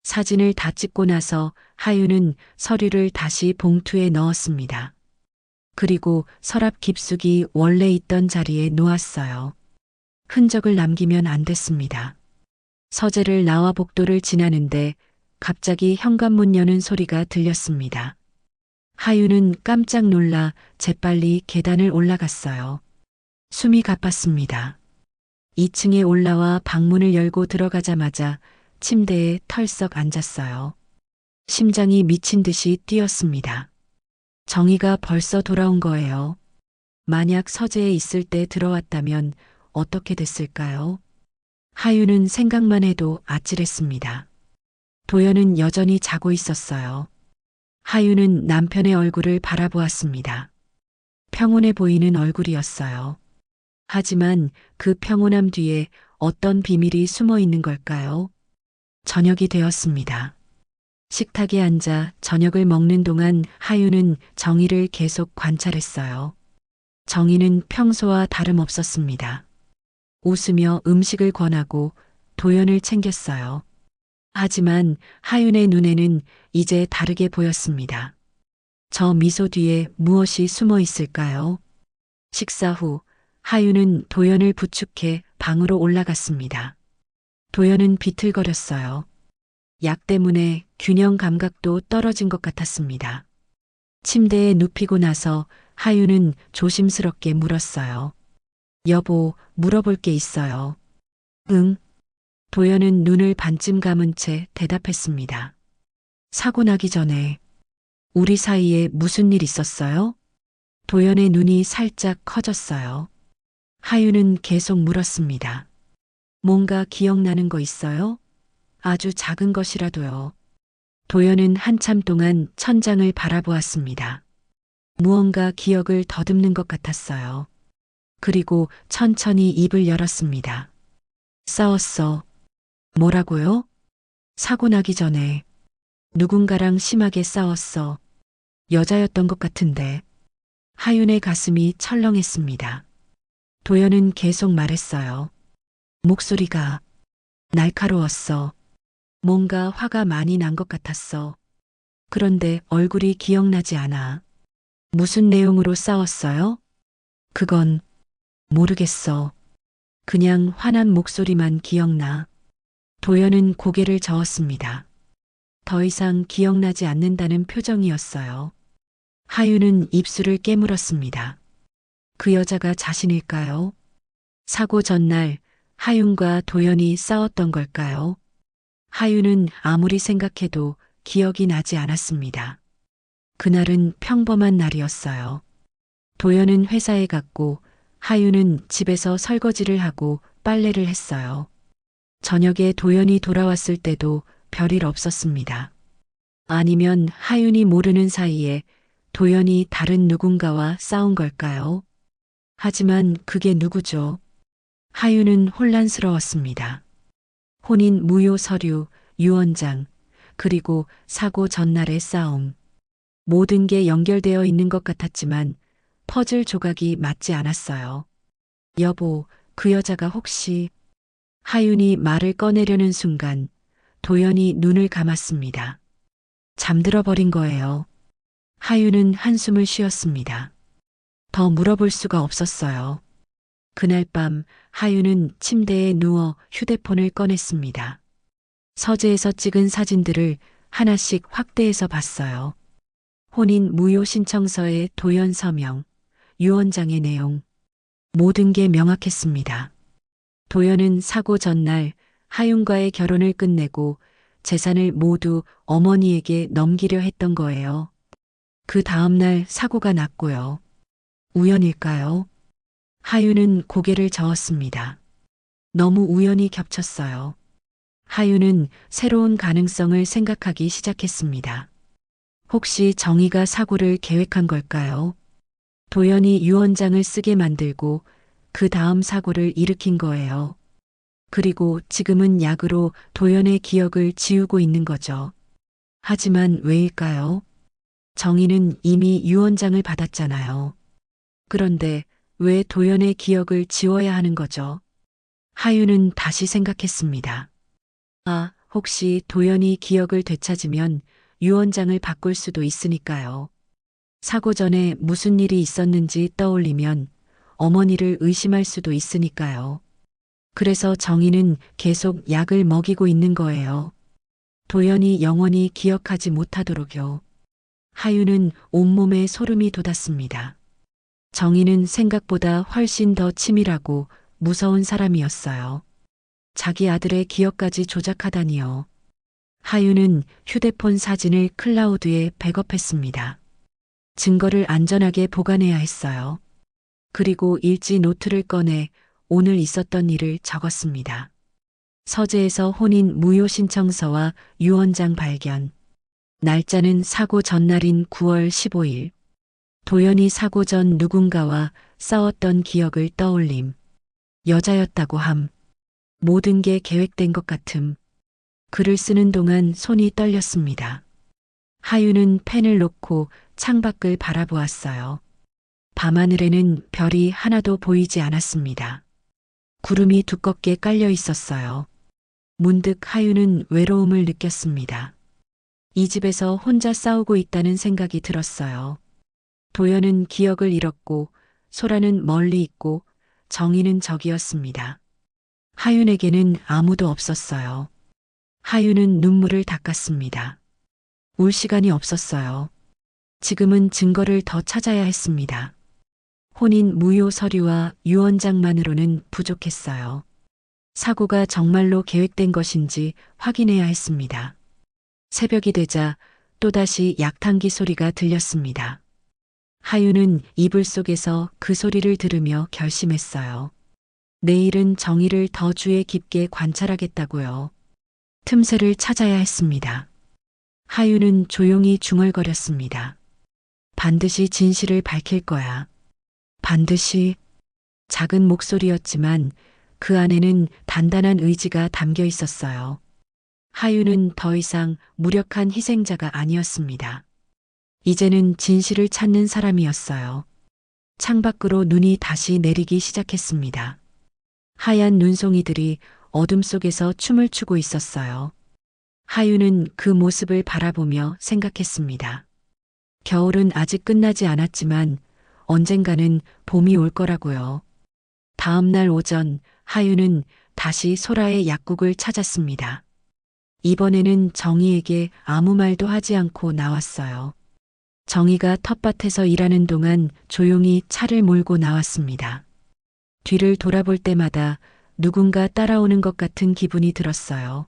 사진을 다 찍고 나서 하윤은 서류를 다시 봉투에 넣었습니다. 그리고 서랍 깊숙이 원래 있던 자리에 놓았어요. 흔적을 남기면 안 됐습니다. 서재를 나와 복도를 지나는데 갑자기 현관문 여는 소리가 들렸습니다. 하윤은 깜짝 놀라 재빨리 계단을 올라갔어요. 숨이 가팠습니다. 2층에 올라와 방문을 열고 들어가자마자 침대에 털썩 앉았어요. 심장이 미친 듯이 뛰었습니다. 정희가 벌써 돌아온 거예요. 만약 서재에 있을 때 들어왔다면 어떻게 됐을까요? 하윤은 생각만 해도 아찔했습니다. 도연은 여전히 자고 있었어요. 하윤은 남편의 얼굴을 바라보았습니다. 평온해 보이는 얼굴이었어요. 하지만 그 평온함 뒤에 어떤 비밀이 숨어 있는 걸까요? 저녁이 되었습니다. 식탁에 앉아 저녁을 먹는 동안 하윤은 정희를 계속 관찰했어요. 정희는 평소와 다름없었습니다. 웃으며 음식을 권하고 도연을 챙겼어요. 하지만 하윤의 눈에는 이제 다르게 보였습니다. 저 미소 뒤에 무엇이 숨어 있을까요? 식사 후 하윤은 도연을 부축해 방으로 올라갔습니다. 도연은 비틀거렸어요. 약 때문에 균형 감각도 떨어진 것 같았습니다. 침대에 눕히고 나서 하윤은 조심스럽게 물었어요. 여보, 물어볼 게 있어요. 응. 도연은 눈을 반쯤 감은 채 대답했습니다. 사고 나기 전에 우리 사이에 무슨 일 있었어요? 도연의 눈이 살짝 커졌어요. 하윤은 계속 물었습니다. 뭔가 기억나는 거 있어요? 아주 작은 것이라도요. 도연은 한참 동안 천장을 바라보았습니다. 무언가 기억을 더듬는 것 같았어요. 그리고 천천히 입을 열었습니다. 싸웠어. 뭐라고요? 사고 나기 전에 누군가랑 심하게 싸웠어. 여자였던 것 같은데. 하윤의 가슴이 철렁했습니다. 도연은 계속 말했어요. 목소리가 날카로웠어. 뭔가 화가 많이 난 것 같았어. 그런데 얼굴이 기억나지 않아. 무슨 내용으로 싸웠어요? 그건 모르겠어. 그냥 화난 목소리만 기억나. 도연은 고개를 저었습니다. 더 이상 기억나지 않는다는 표정이었어요. 하윤은 입술을 깨물었습니다. 그 여자가 자신일까요? 사고 전날 하윤과 도연이 싸웠던 걸까요? 하윤은 아무리 생각해도 기억이 나지 않았습니다. 그날은 평범한 날이었어요. 도연은 회사에 갔고 하윤은 집에서 설거지를 하고 빨래를 했어요. 저녁에 도연이 돌아왔을 때도 별일 없었습니다. 아니면 하윤이 모르는 사이에 도연이 다른 누군가와 싸운 걸까요? 하지만 그게 누구죠? 하윤은 혼란스러웠습니다. 혼인 무효 서류, 유언장, 그리고 사고 전날의 싸움. 모든 게 연결되어 있는 것 같았지만 퍼즐 조각이 맞지 않았어요. 여보, 그 여자가 혹시... 하윤이 말을 꺼내려는 순간 도연이 눈을 감았습니다. 잠들어 버린 거예요. 하윤은 한숨을 쉬었습니다. 더 물어볼 수가 없었어요. 그날 밤 하윤은 침대에 누워 휴대폰을 꺼냈습니다. 서재에서 찍은 사진들을 하나씩 확대해서 봤어요. 혼인 무효 신청서의 도연 서명, 유언장의 내용, 모든 게 명확했습니다. 도연은 사고 전날 하윤과의 결혼을 끝내고 재산을 모두 어머니에게 넘기려 했던 거예요. 그 다음날 사고가 났고요. 우연일까요? 하윤은 고개를 저었습니다. 너무 우연히 겹쳤어요. 하윤은 새로운 가능성을 생각하기 시작했습니다. 혹시 정희가 사고를 계획한 걸까요? 도연이 유언장을 쓰게 만들고 그 다음 사고를 일으킨 거예요. 그리고 지금은 약으로 도연의 기억을 지우고 있는 거죠. 하지만 왜일까요? 정희는 이미 유언장을 받았잖아요. 그런데 왜 도연의 기억을 지워야 하는 거죠? 하윤은 다시 생각했습니다. 아, 혹시 도연이 기억을 되찾으면 유언장을 바꿀 수도 있으니까요. 사고 전에 무슨 일이 있었는지 떠올리면 어머니를 의심할 수도 있으니까요. 그래서 정희는 계속 약을 먹이고 있는 거예요. 도연이 영원히 기억하지 못하도록요. 하윤은 온몸에 소름이 돋았습니다. 정희는 생각보다 훨씬 더 치밀하고 무서운 사람이었어요. 자기 아들의 기억까지 조작하다니요. 하윤은 휴대폰 사진을 클라우드에 백업했습니다. 증거를 안전하게 보관해야 했어요. 그리고 일지 노트를 꺼내 오늘 있었던 일을 적었습니다. 서재에서 혼인 무효 신청서와 유언장 발견. 날짜는 사고 전날인 9월 15일. 도연이 사고 전 누군가와 싸웠던 기억을 떠올림. 여자였다고 함. 모든 게 계획된 것 같음. 글을 쓰는 동안 손이 떨렸습니다. 하윤은 펜을 놓고 창밖을 바라보았어요. 밤하늘에는 별이 하나도 보이지 않았습니다. 구름이 두껍게 깔려 있었어요. 문득 하윤은 외로움을 느꼈습니다. 이 집에서 혼자 싸우고 있다는 생각이 들었어요. 도연은 기억을 잃었고 소라는 멀리 있고 정희는 저기였습니다. 하윤에게는 아무도 없었어요. 하윤은 눈물을 닦았습니다. 울 시간이 없었어요. 지금은 증거를 더 찾아야 했습니다. 혼인 무효 서류와 유언장만으로는 부족했어요. 사고가 정말로 계획된 것인지 확인해야 했습니다. 새벽이 되자 또다시 약탕기 소리가 들렸습니다. 하윤은 이불 속에서 그 소리를 들으며 결심했어요. 내일은 정희를 더 주의 깊게 관찰하겠다고요. 틈새를 찾아야 했습니다. 하윤은 조용히 중얼거렸습니다. 반드시 진실을 밝힐 거야. 반드시. 작은 목소리였지만 그 안에는 단단한 의지가 담겨 있었어요. 하윤은 더 이상 무력한 희생자가 아니었습니다. 이제는 진실을 찾는 사람이었어요. 창밖으로 눈이 다시 내리기 시작했습니다. 하얀 눈송이들이 어둠 속에서 춤을 추고 있었어요. 하윤은 그 모습을 바라보며 생각했습니다. 겨울은 아직 끝나지 않았지만 언젠가는 봄이 올 거라고요. 다음 날 오전 하윤은 다시 소라의 약국을 찾았습니다. 이번에는 정희에게 아무 말도 하지 않고 나왔어요. 정희가 텃밭에서 일하는 동안 조용히 차를 몰고 나왔습니다. 뒤를 돌아볼 때마다 누군가 따라오는 것 같은 기분이 들었어요.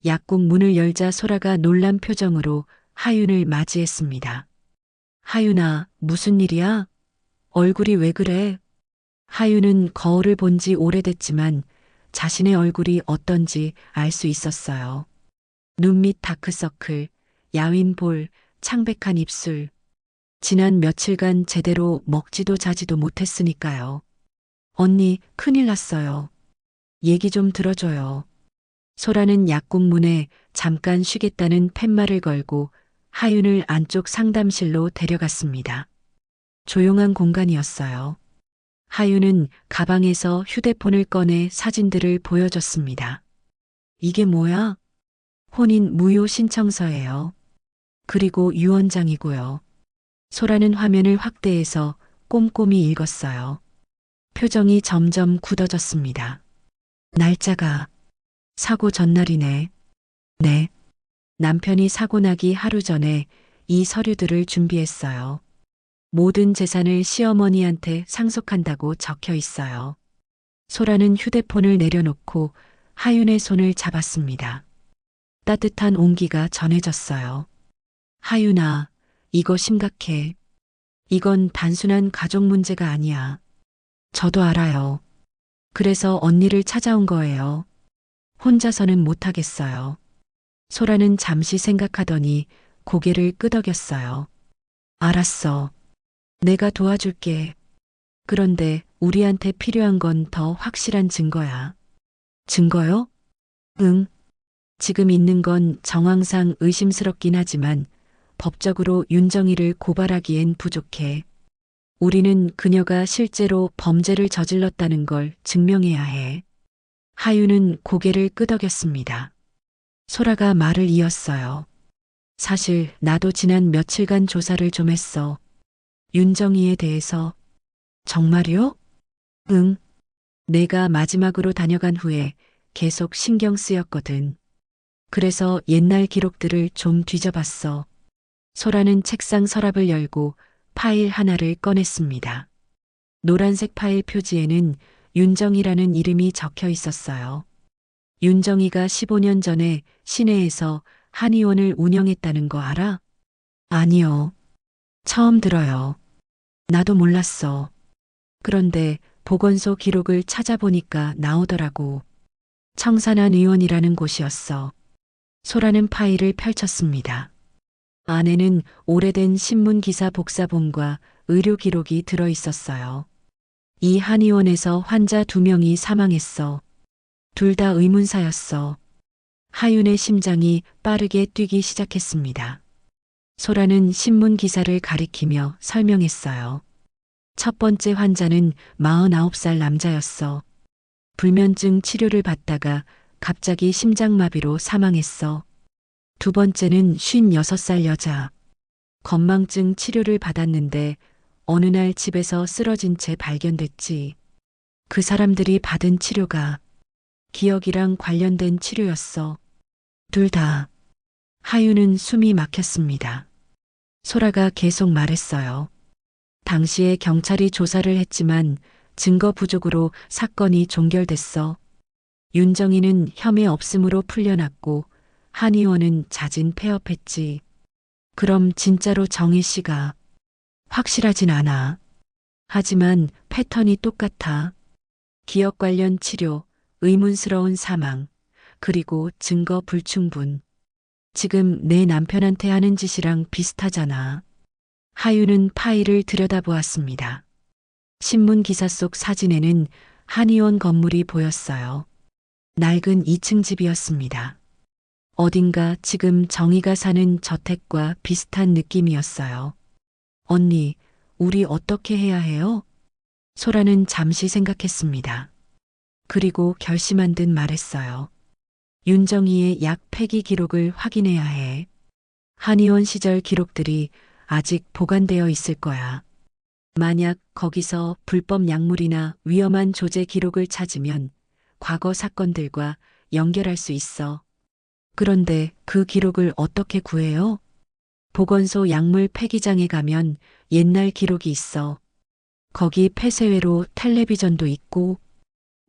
약국 문을 열자 소라가 놀란 표정으로 하윤을 맞이했습니다. 하윤아, 무슨 일이야? 얼굴이 왜 그래? 하윤은 거울을 본 지 오래됐지만 자신의 얼굴이 어떤지 알 수 있었어요. 눈 밑 다크서클, 야윈 볼, 창백한 입술. 지난 며칠간 제대로 먹지도 자지도 못했으니까요. 언니, 큰일 났어요. 얘기 좀 들어줘요. 소라는 약국 문에 잠깐 쉬겠다는 팻말을 걸고 하윤을 안쪽 상담실로 데려갔습니다. 조용한 공간이었어요. 하윤은 가방에서 휴대폰을 꺼내 사진들을 보여줬습니다. 이게 뭐야? 혼인 무효 신청서예요. 그리고 유언장이고요. 소라는 화면을 확대해서 꼼꼼히 읽었어요. 표정이 점점 굳어졌습니다. 날짜가 사고 전날이네. 네. 남편이 사고 나기 하루 전에 이 서류들을 준비했어요. 모든 재산을 시어머니한테 상속한다고 적혀 있어요. 소라는 휴대폰을 내려놓고 하윤의 손을 잡았습니다. 따뜻한 온기가 전해졌어요. 하윤아, 이거 심각해. 이건 단순한 가족 문제가 아니야. 저도 알아요. 그래서 언니를 찾아온 거예요. 혼자서는 못하겠어요. 소라는 잠시 생각하더니 고개를 끄덕였어요. 알았어. 내가 도와줄게. 그런데 우리한테 필요한 건 더 확실한 증거야. 증거요? 응. 지금 있는 건 정황상 의심스럽긴 하지만 법적으로 윤정이를 고발하기엔 부족해. 우리는 그녀가 실제로 범죄를 저질렀다는 걸 증명해야 해. 하윤은 고개를 끄덕였습니다. 소라가 말을 이었어요. 사실 나도 지난 며칠간 조사를 좀 했어. 윤정이에 대해서. 정말요? 응. 내가 마지막으로 다녀간 후에 계속 신경 쓰였거든. 그래서 옛날 기록들을 좀 뒤져봤어. 소라는 책상 서랍을 열고 파일 하나를 꺼냈습니다. 노란색 파일 표지에는 윤정이라는 이름이 적혀 있었어요. 윤정이가 15년 전에 시내에서 한의원을 운영했다는 거 알아? 아니요. 처음 들어요. 나도 몰랐어. 그런데 보건소 기록을 찾아보니까 나오더라고. 청산한 의원이라는 곳이었어. 소라는 파일을 펼쳤습니다. 안에는 오래된 신문 기사 복사본과 의료 기록이 들어 있었어요. 이 한의원에서 환자 2명이 사망했어. 둘 다 의문사였어. 하윤의 심장이 빠르게 뛰기 시작했습니다. 소라는 신문 기사를 가리키며 설명했어요. 첫 번째 환자는 49살 남자였어. 불면증 치료를 받다가 갑자기 심장마비로 사망했어. 두 번째는 56살 여자. 건망증 치료를 받았는데 어느 날 집에서 쓰러진 채 발견됐지. 그 사람들이 받은 치료가 기억이랑 관련된 치료였어. 둘 다. 하윤은 숨이 막혔습니다. 소라가 계속 말했어요. 당시에 경찰이 조사를 했지만 증거 부족으로 사건이 종결됐어. 윤정이는 혐의 없음으로 풀려났고 한의원은 자진 폐업했지. 그럼 진짜로 정희 씨가 확실하진 않아. 하지만 패턴이 똑같아. 기억 관련 치료, 의문스러운 사망, 그리고 증거 불충분. 지금 내 남편한테 하는 짓이랑 비슷하잖아. 하윤은 파일을 들여다보았습니다. 신문 기사 속 사진에는 한의원 건물이 보였어요. 낡은 2층 집이었습니다. 어딘가 지금 정희가 사는 저택과 비슷한 느낌이었어요. 언니, 우리 어떻게 해야 해요? 소라는 잠시 생각했습니다. 그리고 결심한 듯 말했어요. 윤정이의 약 폐기 기록을 확인해야 해. 한의원 시절 기록들이 아직 보관되어 있을 거야. 만약 거기서 불법 약물이나 위험한 조제 기록을 찾으면 과거 사건들과 연결할 수 있어. 그런데 그 기록을 어떻게 구해요? 보건소 약물 폐기장에 가면 옛날 기록이 있어. 거기 폐쇄회로 텔레비전도 있고.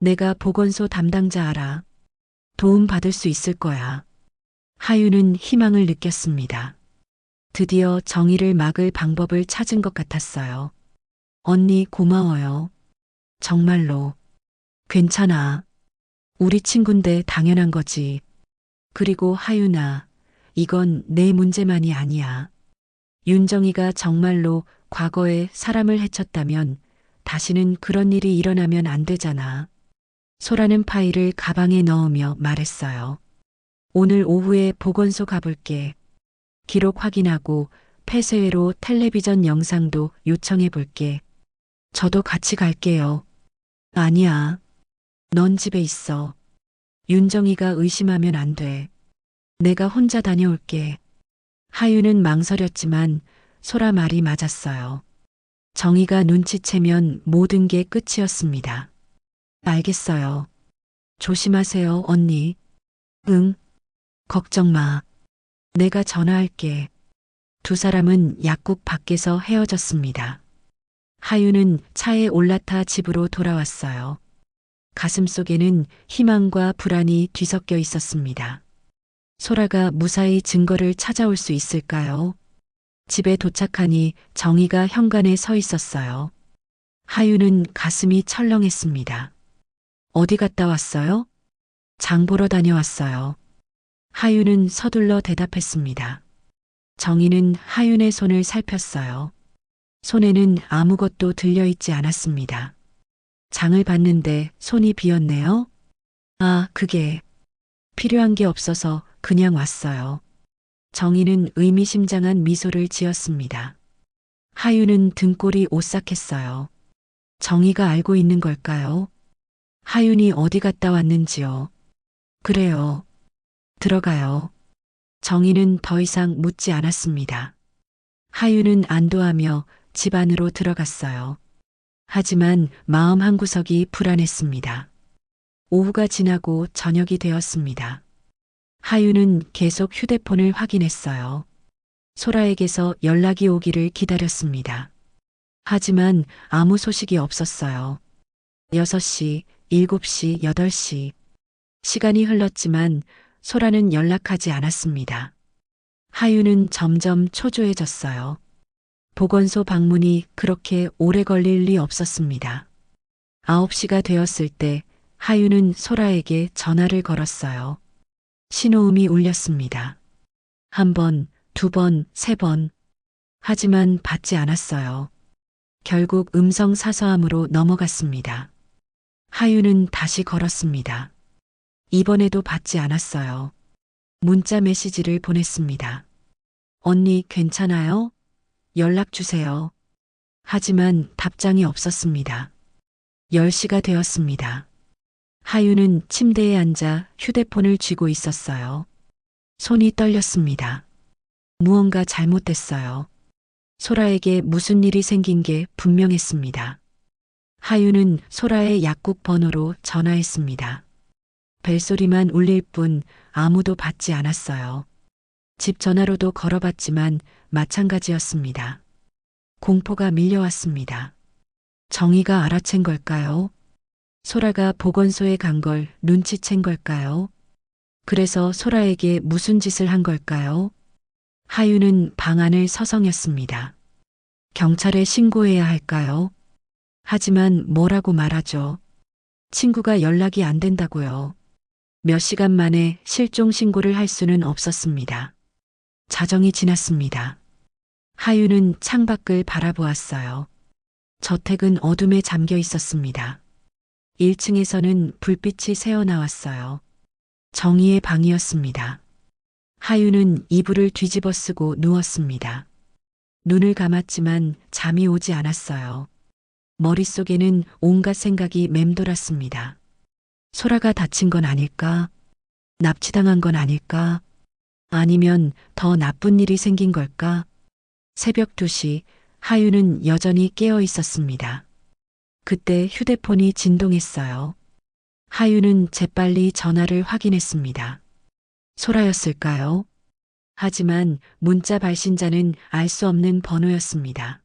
내가 보건소 담당자 알아. 도움 받을 수 있을 거야. 하윤은 희망을 느꼈습니다. 드디어 정의를 막을 방법을 찾은 것 같았어요. 언니 고마워요. 정말로. 괜찮아. 우리 친군데 당연한 거지. 그리고 하윤아, 이건 내 문제만이 아니야. 윤정이가 정말로 과거에 사람을 해쳤다면 다시는 그런 일이 일어나면 안 되잖아. 소라는 파일을 가방에 넣으며 말했어요. 오늘 오후에 보건소 가볼게. 기록 확인하고 폐쇄회로 텔레비전 영상도 요청해 볼게. 저도 같이 갈게요. 아니야. 넌 집에 있어. 윤정이가 의심하면 안 돼. 내가 혼자 다녀올게. 하유는 망설였지만 소라 말이 맞았어요. 정의가 눈치채면 모든 게 끝이었습니다. 알겠어요. 조심하세요, 언니. 응, 걱정 마. 내가 전화할게. 두 사람은 약국 밖에서 헤어졌습니다. 하유는 차에 올라타 집으로 돌아왔어요. 가슴속에는 희망과 불안이 뒤섞여 있었습니다. 소라가 무사히 증거를 찾아올 수 있을까요? 집에 도착하니 정희가 현관에 서 있었어요. 하유는 가슴이 철렁했습니다. 어디 갔다 왔어요? 장 보러 다녀왔어요. 하유는 서둘러 대답했습니다. 정희는 하윤의 손을 살폈어요. 손에는 아무것도 들려있지 않았습니다. 장을 봤는데 손이 비었네요. 아, 그게 필요한 게 없어서 그냥 왔어요. 정희는 의미심장한 미소를 지었습니다. 하윤은 등골이 오싹했어요. 정희가 알고 있는 걸까요? 하윤이 어디 갔다 왔는지요. 그래요. 들어가요. 정희는 더 이상 묻지 않았습니다. 하윤은 안도하며 집 안으로 들어갔어요. 하지만 마음 한구석이 불안했습니다. 오후가 지나고 저녁이 되었습니다. 하윤은 계속 휴대폰을 확인했어요. 소라에게서 연락이 오기를 기다렸습니다. 하지만 아무 소식이 없었어요. 6시, 7시, 8시. 시간이 흘렀지만 소라는 연락하지 않았습니다. 하윤은 점점 초조해졌어요. 보건소 방문이 그렇게 오래 걸릴 리 없었습니다. 9시가 되었을 때 하윤은 소라에게 전화를 걸었어요. 신호음이 울렸습니다. 한 번, 두 번, 세 번. 하지만 받지 않았어요. 결국 음성 사서함으로 넘어갔습니다. 하윤은 다시 걸었습니다. 이번에도 받지 않았어요. 문자 메시지를 보냈습니다. 언니 괜찮아요? 연락 주세요. 하지만 답장이 없었습니다. 10시가 되었습니다. 하윤은 침대에 앉아 휴대폰을 쥐고 있었어요. 손이 떨렸습니다. 무언가 잘못됐어요. 소라에게 무슨 일이 생긴 게 분명했습니다. 하윤은 소라의 약국 번호로 전화했습니다. 벨소리만 울릴 뿐 아무도 받지 않았어요. 집 전화로도 걸어봤지만 마찬가지였습니다. 공포가 밀려왔습니다. 정의가 알아챈 걸까요? 소라가 보건소에 간 걸 눈치챈 걸까요? 그래서 소라에게 무슨 짓을 한 걸까요? 하윤은 방안을 서성였습니다. 경찰에 신고해야 할까요? 하지만 뭐라고 말하죠? 친구가 연락이 안 된다고요. 몇 시간 만에 실종 신고를 할 수는 없었습니다. 자정이 지났습니다. 하윤은 창밖을 바라보았어요. 저택은 어둠에 잠겨 있었습니다. 1층에서는 불빛이 새어나왔어요. 정희의 방이었습니다. 하윤은 이불을 뒤집어 쓰고 누웠습니다. 눈을 감았지만 잠이 오지 않았어요. 머릿속에는 온갖 생각이 맴돌았습니다. 소라가 다친 건 아닐까? 납치당한 건 아닐까? 아니면 더 나쁜 일이 생긴 걸까? 새벽 2시 하윤은 여전히 깨어 있었습니다. 그때 휴대폰이 진동했어요. 하윤은 재빨리 전화를 확인했습니다. 소라였을까요? 하지만 문자 발신자는 알 수 없는 번호였습니다.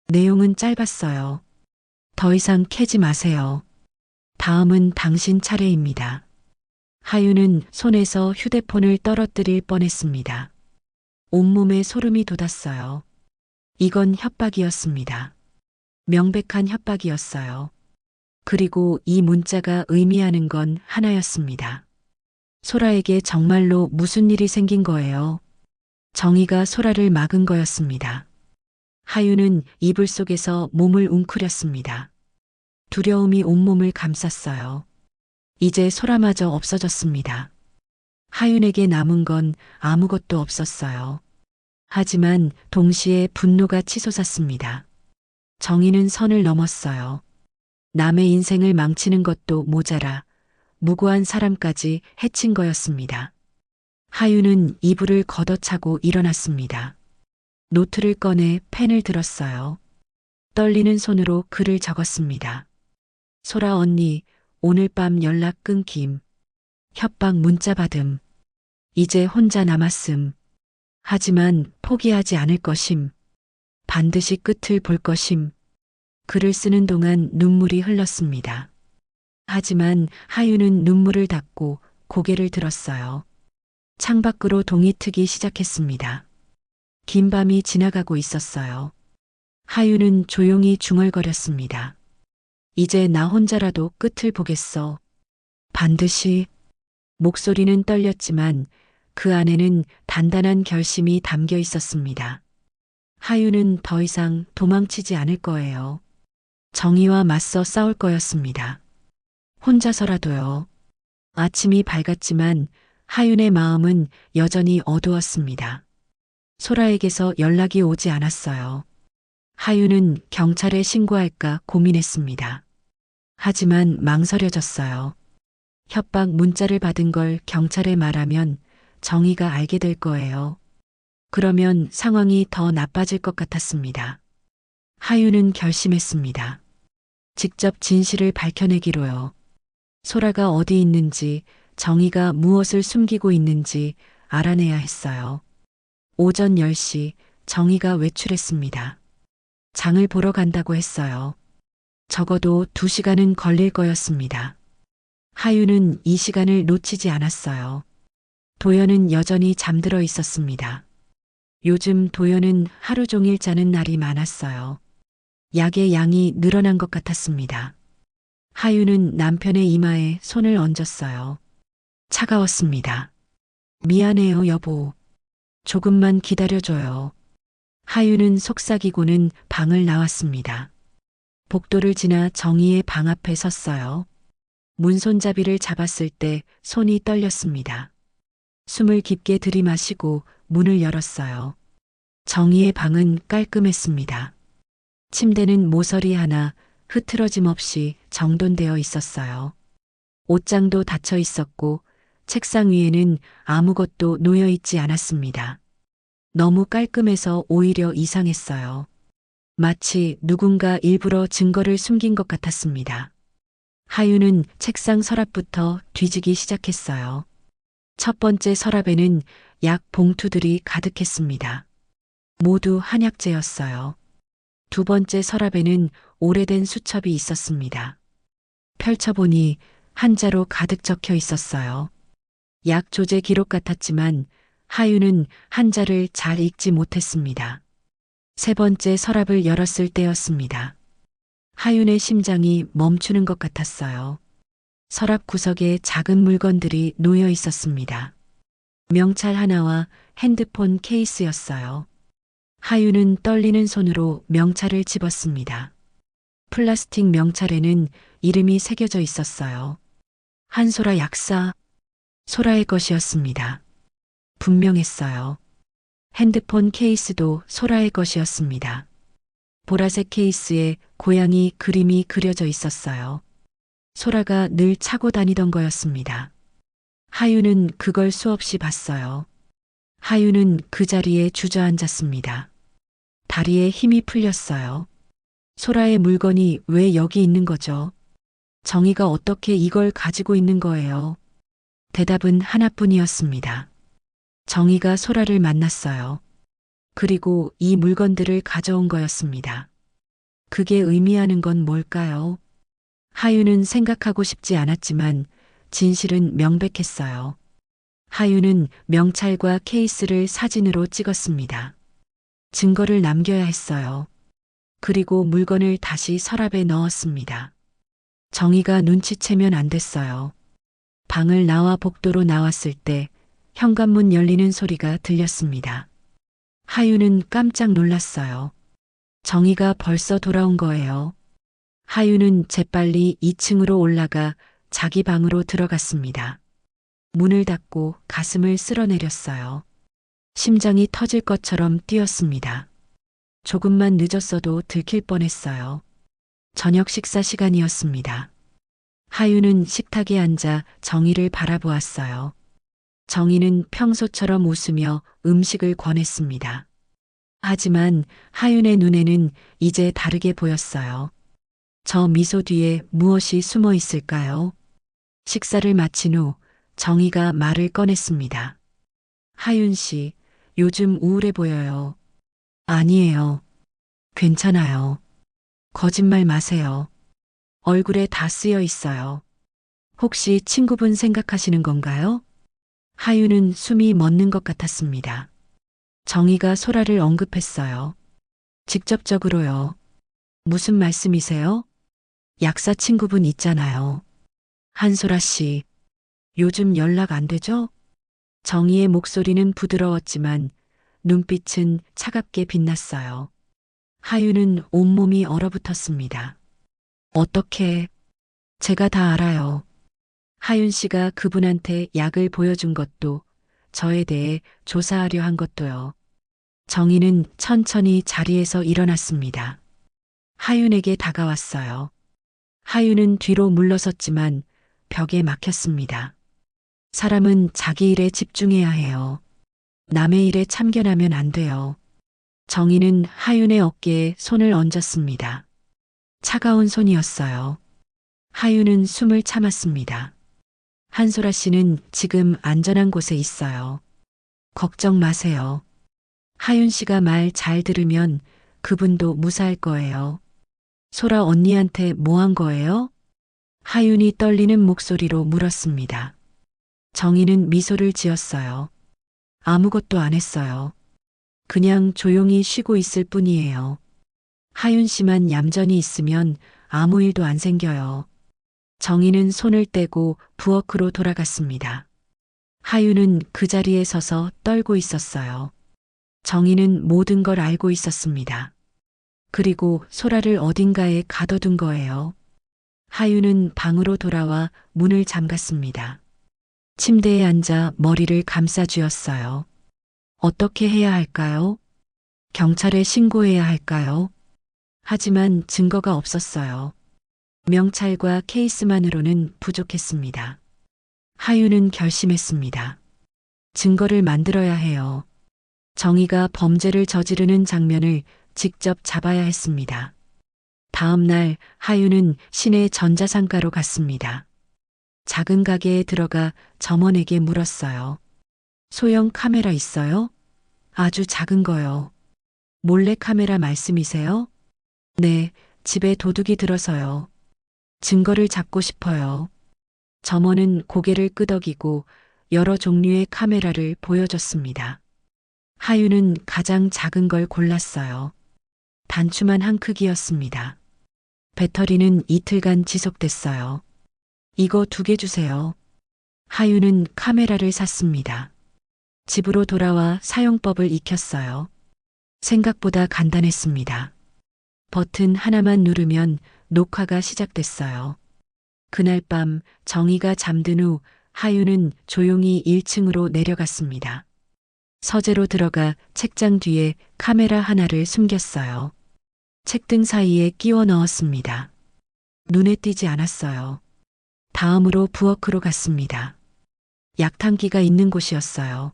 내용은 짧았어요. 더 이상 캐지 마세요. 다음은 당신 차례입니다. 하윤은 손에서 휴대폰을 떨어뜨릴 뻔했습니다. 온몸에 소름이 돋았어요. 이건 협박이었습니다. 명백한 협박이었어요. 그리고 이 문자가 의미하는 건 하나였습니다. 소라에게 정말로 무슨 일이 생긴 거예요? 정희가 소라를 막은 거였습니다. 하유는 이불 속에서 몸을 웅크렸습니다. 두려움이 온몸을 감쌌어요. 이제 소라마저 없어졌습니다. 하윤에게 남은 건 아무것도 없었어요. 하지만 동시에 분노가 치솟았습니다. 정의는 선을 넘었어요. 남의 인생을 망치는 것도 모자라 무고한 사람까지 해친 거였습니다. 하윤은 이불을 걷어차고 일어났습니다. 노트를 꺼내 펜을 들었어요. 떨리는 손으로 글을 적었습니다. 소라 언니, 오늘 밤 연락 끊김. 협박 문자 받음. 이제 혼자 남았음. 하지만 포기하지 않을 것임. 반드시 끝을 볼 것임. 글을 쓰는 동안 눈물이 흘렀습니다. 하지만 하유는 눈물을 닦고 고개를 들었어요. 창밖으로 동이 트기 시작했습니다. 긴 밤이 지나가고 있었어요. 하유는 조용히 중얼거렸습니다. 이제 나 혼자라도 끝을 보겠어. 반드시. 목소리는 떨렸지만 그 안에는 단단한 결심이 담겨 있었습니다. 하유는 더 이상 도망치지 않을 거예요. 정의와 맞서 싸울 거였습니다. 혼자서라도요. 아침이 밝았지만 하윤의 마음은 여전히 어두웠습니다. 소라에게서 연락이 오지 않았어요. 하윤은 경찰에 신고할까 고민했습니다. 하지만 망설여졌어요. 협박 문자를 받은 걸 경찰에 말하면 정의가 알게 될 거예요. 그러면 상황이 더 나빠질 것 같았습니다. 하윤은 결심했습니다. 직접 진실을 밝혀내기로요. 소라가 어디 있는지, 정의가 무엇을 숨기고 있는지 알아내야 했어요. 오전 10시 정의가 외출했습니다. 장을 보러 간다고 했어요. 적어도 2시간은 걸릴 거였습니다. 하유는 이 시간을 놓치지 않았어요. 도연은 여전히 잠들어 있었습니다. 요즘 도연은 하루 종일 자는 날이 많았어요. 약의 양이 늘어난 것 같았습니다. 하유는 남편의 이마에 손을 얹었어요. 차가웠습니다. 미안해요, 여보. 조금만 기다려줘요. 하유는 속삭이고는 방을 나왔습니다. 복도를 지나 정희의 방 앞에 섰어요. 문손잡이를 잡았을 때 손이 떨렸습니다. 숨을 깊게 들이마시고 문을 열었어요. 정희의 방은 깔끔했습니다. 침대는 모서리 하나 흐트러짐 없이 정돈되어 있었어요. 옷장도 닫혀 있었고 책상 위에는 아무것도 놓여 있지 않았습니다. 너무 깔끔해서 오히려 이상했어요. 마치 누군가 일부러 증거를 숨긴 것 같았습니다. 하유는 책상 서랍부터 뒤지기 시작했어요. 첫 번째 서랍에는 약 봉투들이 가득했습니다. 모두 한약재였어요. 두 번째 서랍에는 오래된 수첩이 있었습니다. 펼쳐보니 한자로 가득 적혀 있었어요. 약 조제 기록 같았지만 하유는 한자를 잘 읽지 못했습니다. 세 번째 서랍을 열었을 때였습니다. 하윤의 심장이 멈추는 것 같았어요. 서랍 구석에 작은 물건들이 놓여 있었습니다. 명찰 하나와 핸드폰 케이스였어요. 하윤은 떨리는 손으로 명찰을 집었습니다. 플라스틱 명찰에는 이름이 새겨져 있었어요. 한소라 약사. 소라의 것이었습니다. 분명했어요. 핸드폰 케이스도 소라의 것이었습니다. 보라색 케이스에 고양이 그림이 그려져 있었어요. 소라가 늘 차고 다니던 거였습니다. 하유는 그걸 수없이 봤어요. 하유는 그 자리에 주저앉았습니다. 다리에 힘이 풀렸어요. 소라의 물건이 왜 여기 있는 거죠? 정의가 어떻게 이걸 가지고 있는 거예요? 대답은 하나뿐이었습니다. 정의가 소라를 만났어요. 그리고 이 물건들을 가져온 거였습니다. 그게 의미하는 건 뭘까요? 하유는 생각하고 싶지 않았지만 진실은 명백했어요. 하유는 명찰과 케이스를 사진으로 찍었습니다. 증거를 남겨야 했어요. 그리고 물건을 다시 서랍에 넣었습니다. 정희가 눈치채면 안 됐어요. 방을 나와 복도로 나왔을 때 현관문 열리는 소리가 들렸습니다. 하유는 깜짝 놀랐어요. 정희가 벌써 돌아온 거예요. 하유는 재빨리 2층으로 올라가 자기 방으로 들어갔습니다. 문을 닫고 가슴을 쓸어내렸어요. 심장이 터질 것처럼 뛰었습니다. 조금만 늦었어도 들킬 뻔했어요. 저녁 식사 시간이었습니다. 하유는 식탁에 앉아 정희를 바라보았어요. 정희는 평소처럼 웃으며 음식을 권했습니다. 하지만 하윤의 눈에는 이제 다르게 보였어요. 저 미소 뒤에 무엇이 숨어 있을까요? 식사를 마친 후 정희가 말을 꺼냈습니다. 하윤 씨, 요즘 우울해 보여요. 아니에요. 괜찮아요. 거짓말 마세요. 얼굴에 다 쓰여 있어요. 혹시 친구분 생각하시는 건가요? 하윤은 숨이 멎는 것 같았습니다. 정희가 소라를 언급했어요. 직접적으로요. 무슨 말씀이세요? 약사 친구분 있잖아요. 한소라 씨, 요즘 연락 안 되죠? 정희의 목소리는 부드러웠지만 눈빛은 차갑게 빛났어요. 하유는 온몸이 얼어붙었습니다. 어떻게? 제가 다 알아요. 하윤 씨가 그분한테 약을 보여준 것도 저에 대해 조사하려 한 것도요. 정희는 천천히 자리에서 일어났습니다. 하윤에게 다가왔어요. 하윤은 뒤로 물러섰지만 벽에 막혔습니다. 사람은 자기 일에 집중해야 해요. 남의 일에 참견하면 안 돼요. 정희는 하윤의 어깨에 손을 얹었습니다. 차가운 손이었어요. 하윤은 숨을 참았습니다. 한소라 씨는 지금 안전한 곳에 있어요. 걱정 마세요. 하윤 씨가 말 잘 들으면 그분도 무사할 거예요. 소라 언니한테 뭐 한 거예요? 하윤이 떨리는 목소리로 물었습니다. 정희는 미소를 지었어요. 아무것도 안 했어요. 그냥 조용히 쉬고 있을 뿐이에요. 하윤 씨만 얌전히 있으면 아무 일도 안 생겨요. 정희는 손을 떼고 부엌으로 돌아갔습니다. 하윤은 그 자리에 서서 떨고 있었어요. 정희는 모든 걸 알고 있었습니다. 그리고 소라를 어딘가에 가둬둔 거예요. 하윤은 방으로 돌아와 문을 잠갔습니다. 침대에 앉아 머리를 감싸 쥐었어요. 어떻게 해야 할까요? 경찰에 신고해야 할까요? 하지만 증거가 없었어요. 명찰과 케이스만으로는 부족했습니다. 하윤은 결심했습니다. 증거를 만들어야 해요. 정희가 범죄를 저지르는 장면을 직접 잡아야 했습니다. 다음 날 하윤은 시내 전자상가로 갔습니다. 작은 가게에 들어가 점원에게 물었어요. 소형 카메라 있어요? 아주 작은 거요. 몰래 카메라 말씀이세요? 네, 집에 도둑이 들어서요. 증거를 잡고 싶어요. 점원은 고개를 끄덕이고 여러 종류의 카메라를 보여줬습니다. 하윤은 가장 작은 걸 골랐어요. 단추만 한 크기였습니다. 배터리는 이틀간 지속됐어요. 이거 2개 주세요. 하윤은 카메라를 샀습니다. 집으로 돌아와 사용법을 익혔어요. 생각보다 간단했습니다. 버튼 하나만 누르면 녹화가 시작됐어요. 그날 밤 정희가 잠든 후 하윤은 조용히 1층으로 내려갔습니다. 서재로 들어가 책장 뒤에 카메라 하나를 숨겼어요. 책등 사이에 끼워 넣었습니다. 눈에 띄지 않았어요. 다음으로 부엌으로 갔습니다. 약탕기가 있는 곳이었어요.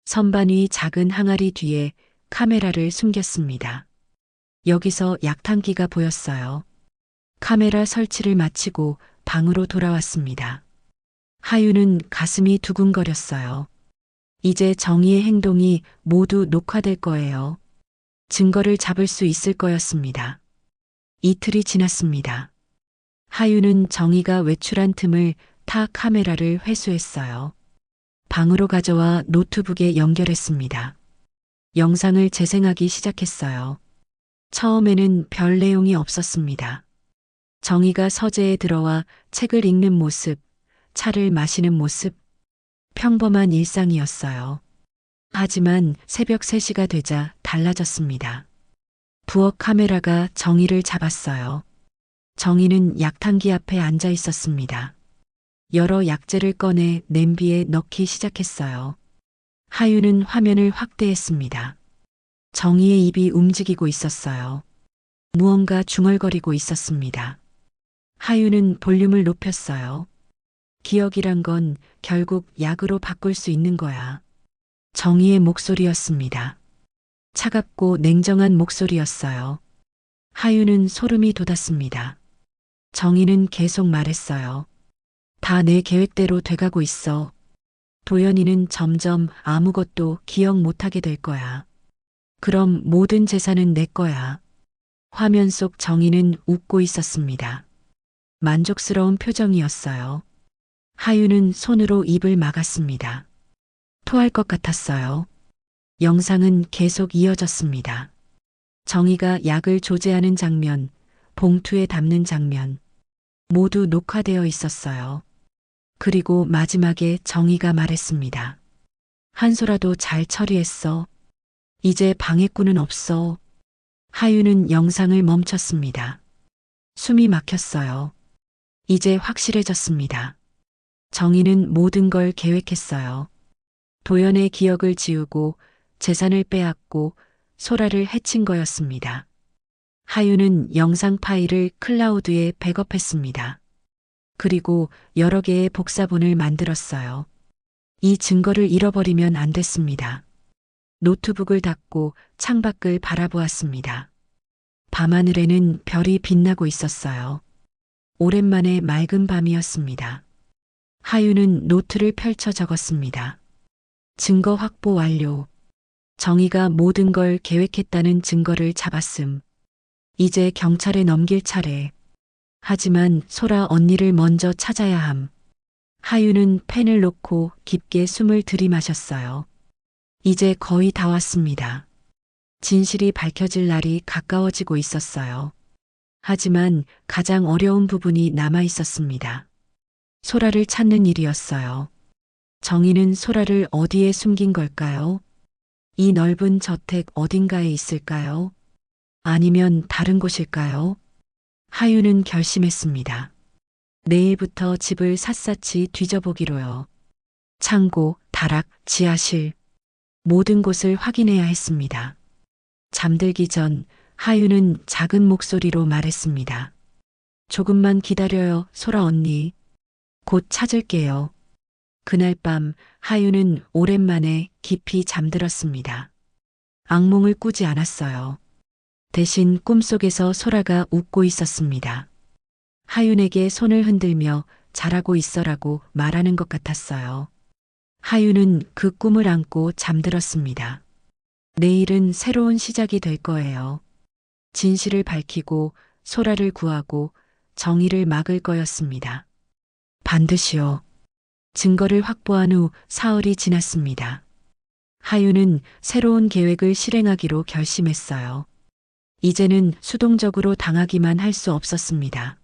선반 위 작은 항아리 뒤에 카메라를 숨겼습니다. 여기서 약탕기가 보였어요. 카메라 설치를 마치고 방으로 돌아왔습니다. 하윤은 가슴이 두근거렸어요. 이제 정희의 행동이 모두 녹화될 거예요. 증거를 잡을 수 있을 거였습니다. 이틀이 지났습니다. 하윤은 정희가 외출한 틈을 타 카메라를 회수했어요. 방으로 가져와 노트북에 연결했습니다. 영상을 재생하기 시작했어요. 처음에는 별 내용이 없었습니다. 정희가 서재에 들어와 책을 읽는 모습, 차를 마시는 모습, 평범한 일상이었어요. 하지만 새벽 3시가 되자 달라졌습니다. 부엌 카메라가 정희를 잡았어요. 정희는 약탕기 앞에 앉아 있었습니다. 여러 약재를 꺼내 냄비에 넣기 시작했어요. 하유는 화면을 확대했습니다. 정희의 입이 움직이고 있었어요. 무언가 중얼거리고 있었습니다. 하유는 볼륨을 높였어요. 기억이란 건 결국 약으로 바꿀 수 있는 거야. 정희의 목소리였습니다. 차갑고 냉정한 목소리였어요. 하유는 소름이 돋았습니다. 정희는 계속 말했어요. 다 내 계획대로 돼가고 있어. 도연이는 점점 아무것도 기억 못하게 될 거야. 그럼 모든 재산은 내 거야. 화면 속 정희는 웃고 있었습니다. 만족스러운 표정이었어요. 하유는 손으로 입을 막았습니다. 토할 것 같았어요. 영상은 계속 이어졌습니다. 정희가 약을 조제하는 장면, 봉투에 담는 장면, 모두 녹화되어 있었어요. 그리고 마지막에 정희가 말했습니다. 한소라도 잘 처리했어. 이제 방해꾼은 없어. 하유는 영상을 멈췄습니다. 숨이 막혔어요. 이제 확실해졌습니다. 정희는 모든 걸 계획했어요. 도연의 기억을 지우고 재산을 빼앗고 소라를 해친 거였습니다. 하유는 영상 파일을 클라우드에 백업했습니다. 그리고 여러 개의 복사본을 만들었어요. 이 증거를 잃어버리면 안 됐습니다. 노트북을 닫고 창밖을 바라보았습니다. 밤하늘에는 별이 빛나고 있었어요. 오랜만에 맑은 밤이었습니다. 하유는 노트를 펼쳐 적었습니다. 증거 확보 완료. 정희가 모든 걸 계획했다는 증거를 잡았음. 이제 경찰에 넘길 차례. 하지만 소라 언니를 먼저 찾아야 함. 하유는 펜을 놓고 깊게 숨을 들이마셨어요. 이제 거의 다 왔습니다. 진실이 밝혀질 날이 가까워지고 있었어요. 하지만 가장 어려운 부분이 남아 있었습니다. 소라를 찾는 일이었어요. 정희는 소라를 어디에 숨긴 걸까요? 이 넓은 저택 어딘가에 있을까요? 아니면 다른 곳일까요? 하유는 결심했습니다. 내일부터 집을 샅샅이 뒤져보기로요. 창고, 다락, 지하실, 모든 곳을 확인해야 했습니다. 잠들기 전 하유는 작은 목소리로 말했습니다. 조금만 기다려요, 소라 언니. 곧 찾을게요. 그날 밤 하유는 오랜만에 깊이 잠들었습니다. 악몽을 꾸지 않았어요. 대신 꿈속에서 소라가 웃고 있었습니다. 하윤에게 손을 흔들며 잘하고 있어라고 말하는 것 같았어요. 하윤은 그 꿈을 안고 잠들었습니다. 내일은 새로운 시작이 될 거예요. 진실을 밝히고 소라를 구하고 정의를 막을 거였습니다. 반드시요. 증거를 확보한 후 사흘이 지났습니다. 하윤은 새로운 계획을 실행하기로 결심했어요. 이제는 수동적으로 당하기만 할 수 없었습니다.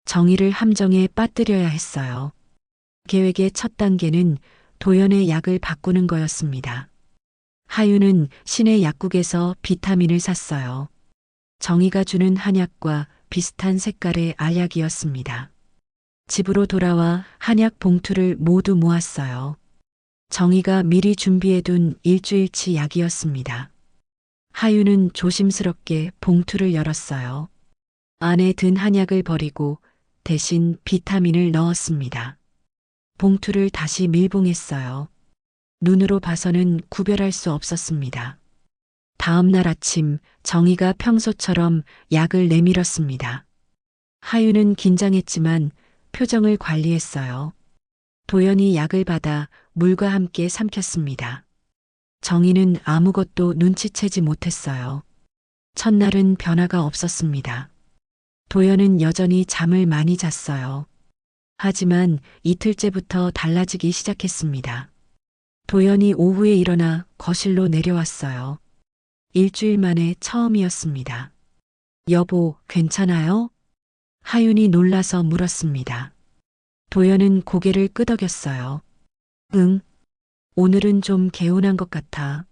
정의를 함정에 빠뜨려야 했어요. 계획의 첫 단계는 도연의 약을 바꾸는 거였습니다. 하윤은 시내 약국에서 비타민을 샀어요. 정의가 주는 한약과 비슷한 색깔의 알약이었습니다. 집으로 돌아와 한약 봉투를 모두 모았어요. 정의가 미리 준비해둔 일주일치 약이었습니다. 하윤은 조심스럽게 봉투를 열었어요. 안에 든 한약을 버리고 대신 비타민을 넣었습니다. 봉투를 다시 밀봉했어요. 눈으로 봐서는 구별할 수 없었습니다. 다음 날 아침 정희가 평소처럼 약을 내밀었습니다. 하윤은 긴장했지만 표정을 관리했어요. 도연이 약을 받아 물과 함께 삼켰습니다. 정희는 아무것도 눈치채지 못했어요. 첫날은 변화가 없었습니다. 도연은 여전히 잠을 많이 잤어요. 하지만 이틀째부터 달라지기 시작했습니다. 도연이 오후에 일어나 거실로 내려왔어요. 일주일 만에 처음이었습니다. 여보, 괜찮아요? 하윤이 놀라서 물었습니다. 도연은 고개를 끄덕였어요. 응, 오늘은 좀 개운한 것 같아.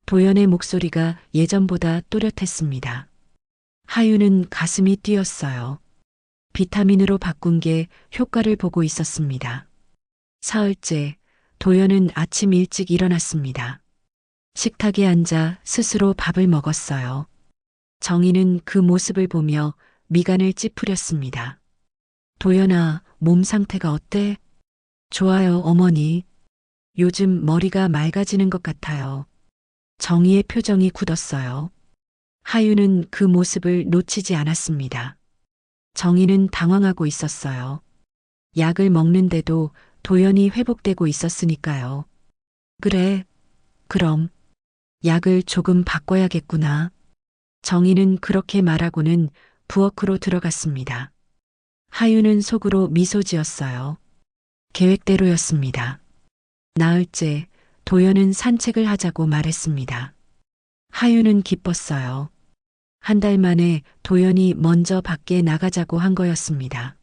도연의 목소리가 예전보다 또렷했습니다. 하윤은 가슴이 뛰었어요. 비타민으로 바꾼 게 효과를 보고 있었습니다. 사흘째, 도연은 아침 일찍 일어났습니다. 식탁에 앉아 스스로 밥을 먹었어요. 정희는 그 모습을 보며 미간을 찌푸렸습니다. 도연아, 몸 상태가 어때? 좋아요, 어머니. 요즘 머리가 맑아지는 것 같아요. 정희의 표정이 굳었어요. 하윤은 그 모습을 놓치지 않았습니다. 정희는 당황하고 있었어요. 약을 먹는데도 도연이 회복되고 있었으니까요. 그래, 그럼 약을 조금 바꿔야겠구나. 정희는 그렇게 말하고는 부엌으로 들어갔습니다. 하윤은 속으로 미소 지었어요. 계획대로였습니다. 나흘째 도연은 산책을 하자고 말했습니다. 하윤은 기뻤어요. 한 달 만에 도연이 먼저 밖에 나가자고 한 거였습니다.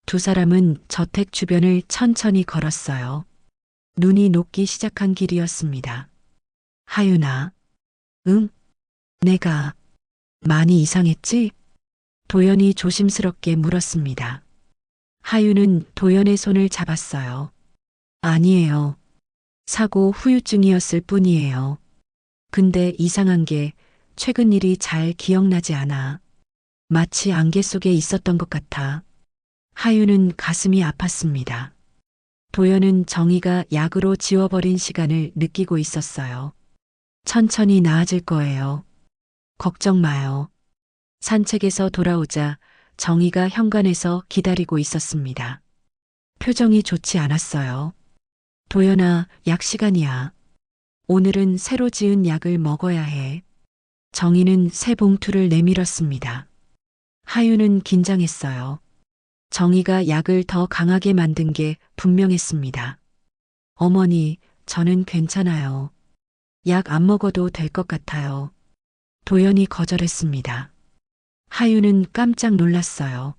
두 사람은 저택 주변을 천천히 걸었어요. 눈이 녹기 시작한 길이었습니다. 하윤아, 응? 내가 많이 이상했지? 도연이 조심스럽게 물었습니다. 하윤은 도연의 손을 잡았어요. 아니에요. 사고 후유증이었을 뿐이에요. 근데 이상한 게 최근 일이 잘 기억나지 않아. 마치 안개 속에 있었던 것 같아. 하윤은 가슴이 아팠습니다. 도연은 정희가 약으로 지워버린 시간을 느끼고 있었어요. 천천히 나아질 거예요. 걱정 마요. 산책에서 돌아오자 정희가 현관에서 기다리고 있었습니다. 표정이 좋지 않았어요. 도연아, 약 시간이야. 오늘은 새로 지은 약을 먹어야 해. 정희는 새 봉투를 내밀었습니다. 하윤은 긴장했어요. 정희가 약을 더 강하게 만든 게 분명했습니다. 어머니, 저는 괜찮아요. 약 안 먹어도 될 것 같아요. 도연이 거절했습니다. 하윤은 깜짝 놀랐어요.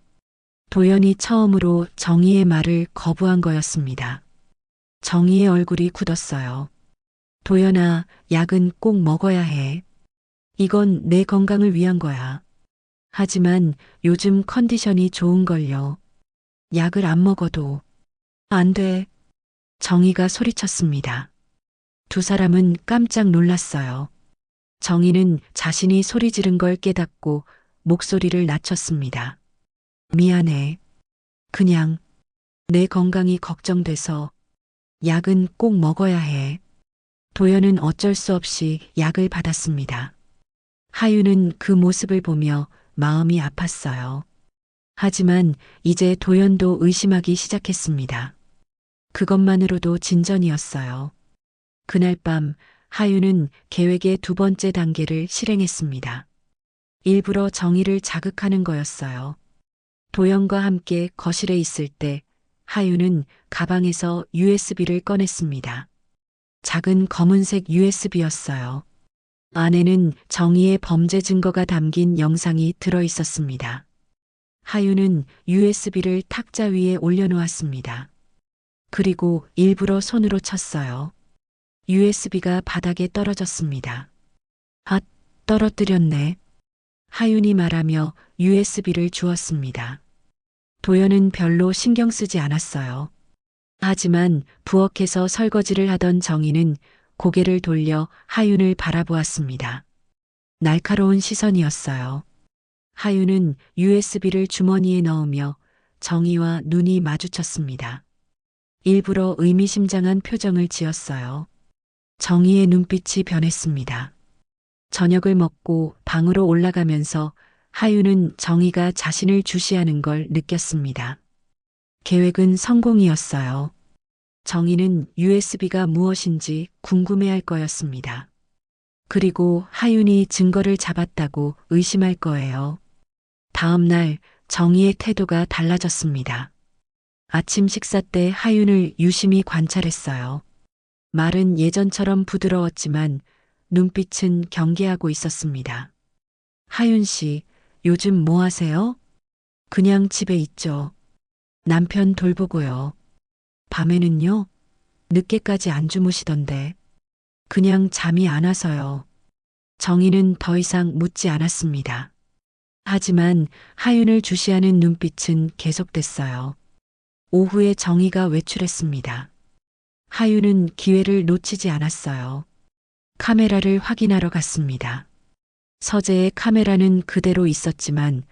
도연이 처음으로 정희의 말을 거부한 거였습니다. 정희의 얼굴이 굳었어요. 도연아, 약은 꼭 먹어야 해. 이건 내 건강을 위한 거야. 하지만 요즘 컨디션이 좋은걸요. 약을 안 먹어도 안 돼. 정희가 소리쳤습니다. 두 사람은 깜짝 놀랐어요. 정희는 자신이 소리 지른 걸 깨닫고 목소리를 낮췄습니다. 미안해. 그냥 내 건강이 걱정돼서 약은 꼭 먹어야 해. 도연은 어쩔 수 없이 약을 받았습니다. 하윤은 그 모습을 보며 마음이 아팠어요. 하지만 이제 도연도 의심하기 시작했습니다. 그것만으로도 진전이었어요. 그날 밤 하윤은 계획의 두 번째 단계를 실행했습니다. 일부러 정의를 자극하는 거였어요. 도연과 함께 거실에 있을 때 하윤은 가방에서 USB를 꺼냈습니다. 작은 검은색 USB였어요. 안에는 정의의 범죄 증거가 담긴 영상이 들어 있었습니다. 하윤은 USB를 탁자 위에 올려놓았습니다. 그리고 일부러 손으로 쳤어요. USB가 바닥에 떨어졌습니다. 아, 떨어뜨렸네. 하윤이 말하며 USB를 주었습니다. 도연은 별로 신경 쓰지 않았어요. 하지만 부엌에서 설거지를 하던 정희는 고개를 돌려 하윤을 바라보았습니다. 날카로운 시선이었어요. 하윤은 USB를 주머니에 넣으며 정희와 눈이 마주쳤습니다. 일부러 의미심장한 표정을 지었어요. 정희의 눈빛이 변했습니다. 저녁을 먹고 방으로 올라가면서 하윤은 정희가 자신을 주시하는 걸 느꼈습니다. 계획은 성공이었어요. 정희는 USB가 무엇인지 궁금해할 거였습니다. 그리고 하윤이 증거를 잡았다고 의심할 거예요. 다음 날 정희의 태도가 달라졌습니다. 아침 식사 때 하윤을 유심히 관찰했어요. 말은 예전처럼 부드러웠지만 눈빛은 경계하고 있었습니다. 하윤 씨, 요즘 뭐 하세요? 그냥 집에 있죠. 남편 돌보고요. 밤에는요? 늦게까지 안 주무시던데. 그냥 잠이 안 와서요. 정희는 더 이상 묻지 않았습니다. 하지만 하윤을 주시하는 눈빛은 계속됐어요. 오후에 정희가 외출했습니다. 하윤은 기회를 놓치지 않았어요. 카메라를 확인하러 갔습니다. 서재의 카메라는 그대로 있었지만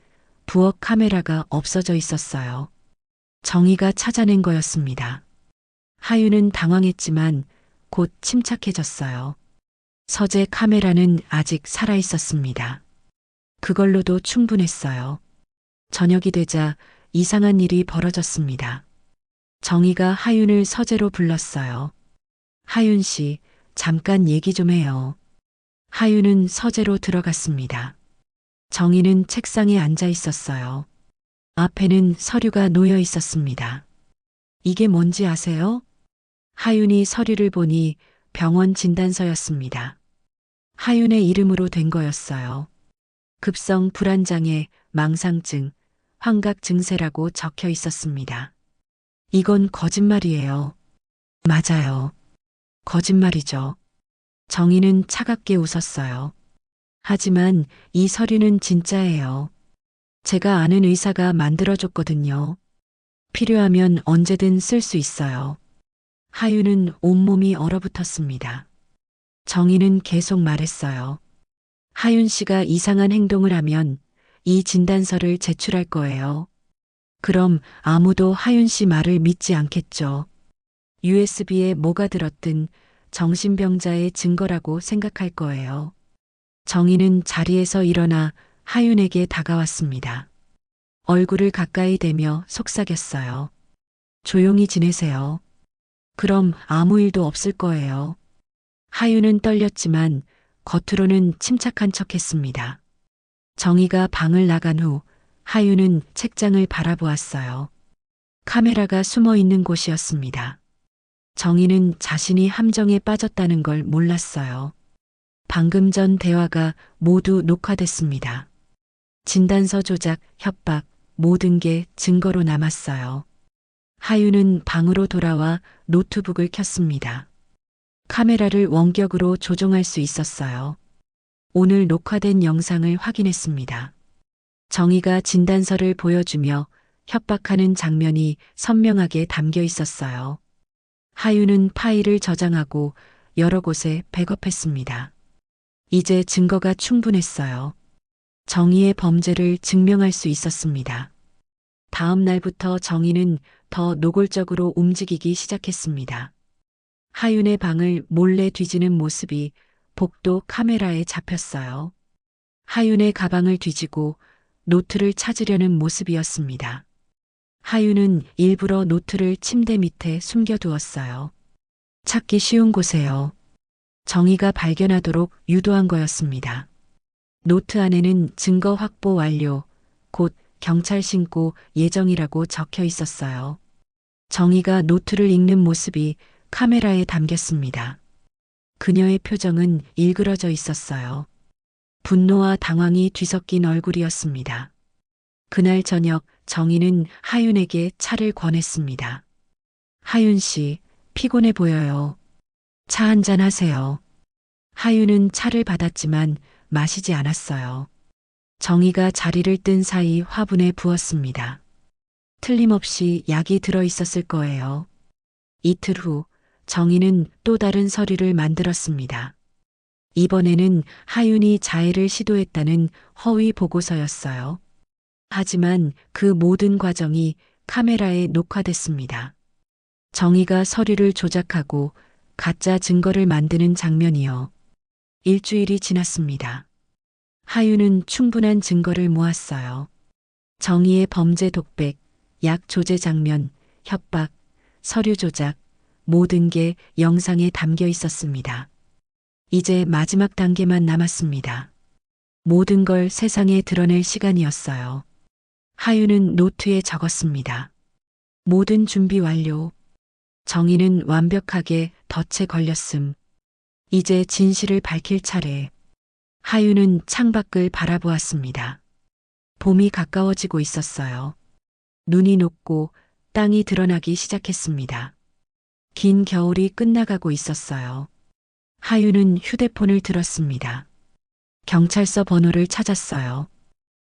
부엌 카메라가 없어져 있었어요. 정희가 찾아낸 거였습니다. 하윤은 당황했지만 곧 침착해졌어요. 서재 카메라는 아직 살아 있었습니다. 그걸로도 충분했어요. 저녁이 되자 이상한 일이 벌어졌습니다. 정희가 하윤을 서재로 불렀어요. 하윤 씨, 잠깐 얘기 좀 해요. 하윤은 서재로 들어갔습니다. 정희는 책상에 앉아 있었어요. 앞에는 서류가 놓여 있었습니다. 이게 뭔지 아세요? 하윤이 서류를 보니 병원 진단서였습니다. 하윤의 이름으로 된 거였어요. 급성 불안장애, 망상증, 환각 증세라고 적혀 있었습니다. 이건 거짓말이에요. 맞아요. 거짓말이죠. 정희는 차갑게 웃었어요. 하지만 이 서류는 진짜예요. 제가 아는 의사가 만들어줬거든요. 필요하면 언제든 쓸 수 있어요. 하윤은 온몸이 얼어붙었습니다. 정희는 계속 말했어요. 하윤 씨가 이상한 행동을 하면 이 진단서를 제출할 거예요. 그럼 아무도 하윤 씨 말을 믿지 않겠죠. USB에 뭐가 들었든 정신병자의 증거라고 생각할 거예요. 정희는 자리에서 일어나 하윤에게 다가왔습니다. 얼굴을 가까이 대며 속삭였어요. 조용히 지내세요. 그럼 아무 일도 없을 거예요. 하윤은 떨렸지만 겉으로는 침착한 척했습니다. 정희가 방을 나간 후 하윤은 책장을 바라보았어요. 카메라가 숨어 있는 곳이었습니다. 정희는 자신이 함정에 빠졌다는 걸 몰랐어요. 방금 전 대화가 모두 녹화됐습니다. 진단서 조작, 협박, 모든 게 증거로 남았어요. 하윤은 방으로 돌아와 노트북을 켰습니다. 카메라를 원격으로 조종할 수 있었어요. 오늘 녹화된 영상을 확인했습니다. 정희가 진단서를 보여주며 협박하는 장면이 선명하게 담겨 있었어요. 하윤은 파일을 저장하고 여러 곳에 백업했습니다. 이제 증거가 충분했어요. 정희의 범죄를 증명할 수 있었습니다. 다음 날부터 정희는 더 노골적으로 움직이기 시작했습니다. 하윤의 방을 몰래 뒤지는 모습이 복도 카메라에 잡혔어요. 하윤의 가방을 뒤지고 노트를 찾으려는 모습이었습니다. 하윤은 일부러 노트를 침대 밑에 숨겨두었어요. 찾기 쉬운 곳에요. 정희가 발견하도록 유도한 거였습니다. 노트 안에는 증거 확보 완료, 곧 경찰 신고 예정이라고 적혀 있었어요. 정희가 노트를 읽는 모습이 카메라에 담겼습니다. 그녀의 표정은 일그러져 있었어요. 분노와 당황이 뒤섞인 얼굴이었습니다. 그날 저녁 정희는 하윤에게 차를 권했습니다. 하윤 씨, 피곤해 보여요. 차 한잔 하세요. 하윤은 차를 받았지만 마시지 않았어요. 정희가 자리를 뜬 사이 화분에 부었습니다. 틀림없이 약이 들어 있었을 거예요. 이틀 후 정희는 또 다른 서류를 만들었습니다. 이번에는 하윤이 자해를 시도했다는 허위 보고서였어요. 하지만 그 모든 과정이 카메라에 녹화됐습니다. 정희가 서류를 조작하고 가짜 증거를 만드는 장면이요. 일주일이 지났습니다. 하윤은 충분한 증거를 모았어요. 정희의 범죄 독백, 약 조제 장면, 협박, 서류 조작, 모든 게 영상에 담겨 있었습니다. 이제 마지막 단계만 남았습니다. 모든 걸 세상에 드러낼 시간이었어요. 하윤은 노트에 적었습니다. 모든 준비 완료. 정희는 완벽하게 덫에 걸렸음. 이제 진실을 밝힐 차례. 하윤은 창밖을 바라보았습니다. 봄이 가까워지고 있었어요. 눈이 녹고 땅이 드러나기 시작했습니다. 긴 겨울이 끝나가고 있었어요. 하윤은 휴대폰을 들었습니다. 경찰서 번호를 찾았어요.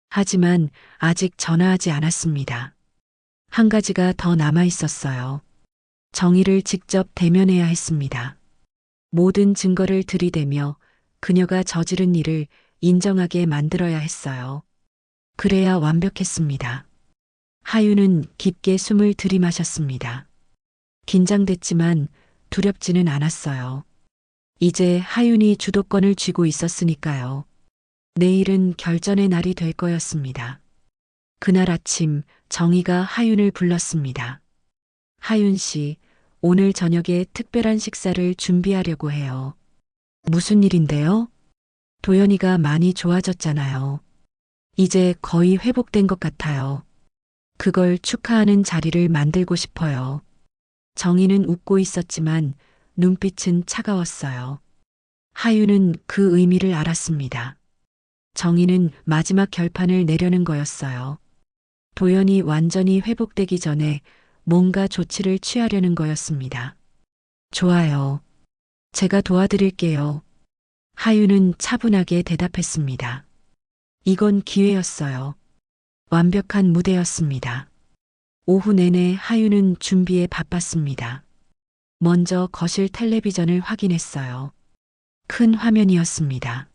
하지만 아직 전화하지 않았습니다. 한 가지가 더 남아 있었어요. 정의를 직접 대면해야 했습니다. 모든 증거를 들이대며 그녀가 저지른 일을 인정하게 만들어야 했어요. 그래야 완벽했습니다. 하윤은 깊게 숨을 들이마셨습니다. 긴장됐지만 두렵지는 않았어요. 이제 하윤이 주도권을 쥐고 있었으니까요. 내일은 결전의 날이 될 거였습니다. 그날 아침 정희가 하윤을 불렀습니다. 하윤 씨, 오늘 저녁에 특별한 식사를 준비하려고 해요. 무슨 일인데요? 도연이가 많이 좋아졌잖아요. 이제 거의 회복된 것 같아요. 그걸 축하하는 자리를 만들고 싶어요. 정희는 웃고 있었지만 눈빛은 차가웠어요. 하윤은 그 의미를 알았습니다. 정희는 마지막 결판을 내려는 거였어요. 도연이 완전히 회복되기 전에 뭔가 조치를 취하려는 거였습니다. 좋아요. 제가 도와드릴게요. 하윤은 차분하게 대답했습니다. 이건 기회였어요. 완벽한 무대였습니다. 오후 내내 하윤은 준비에 바빴습니다. 먼저 거실 텔레비전을 확인했어요. 큰 화면이었습니다.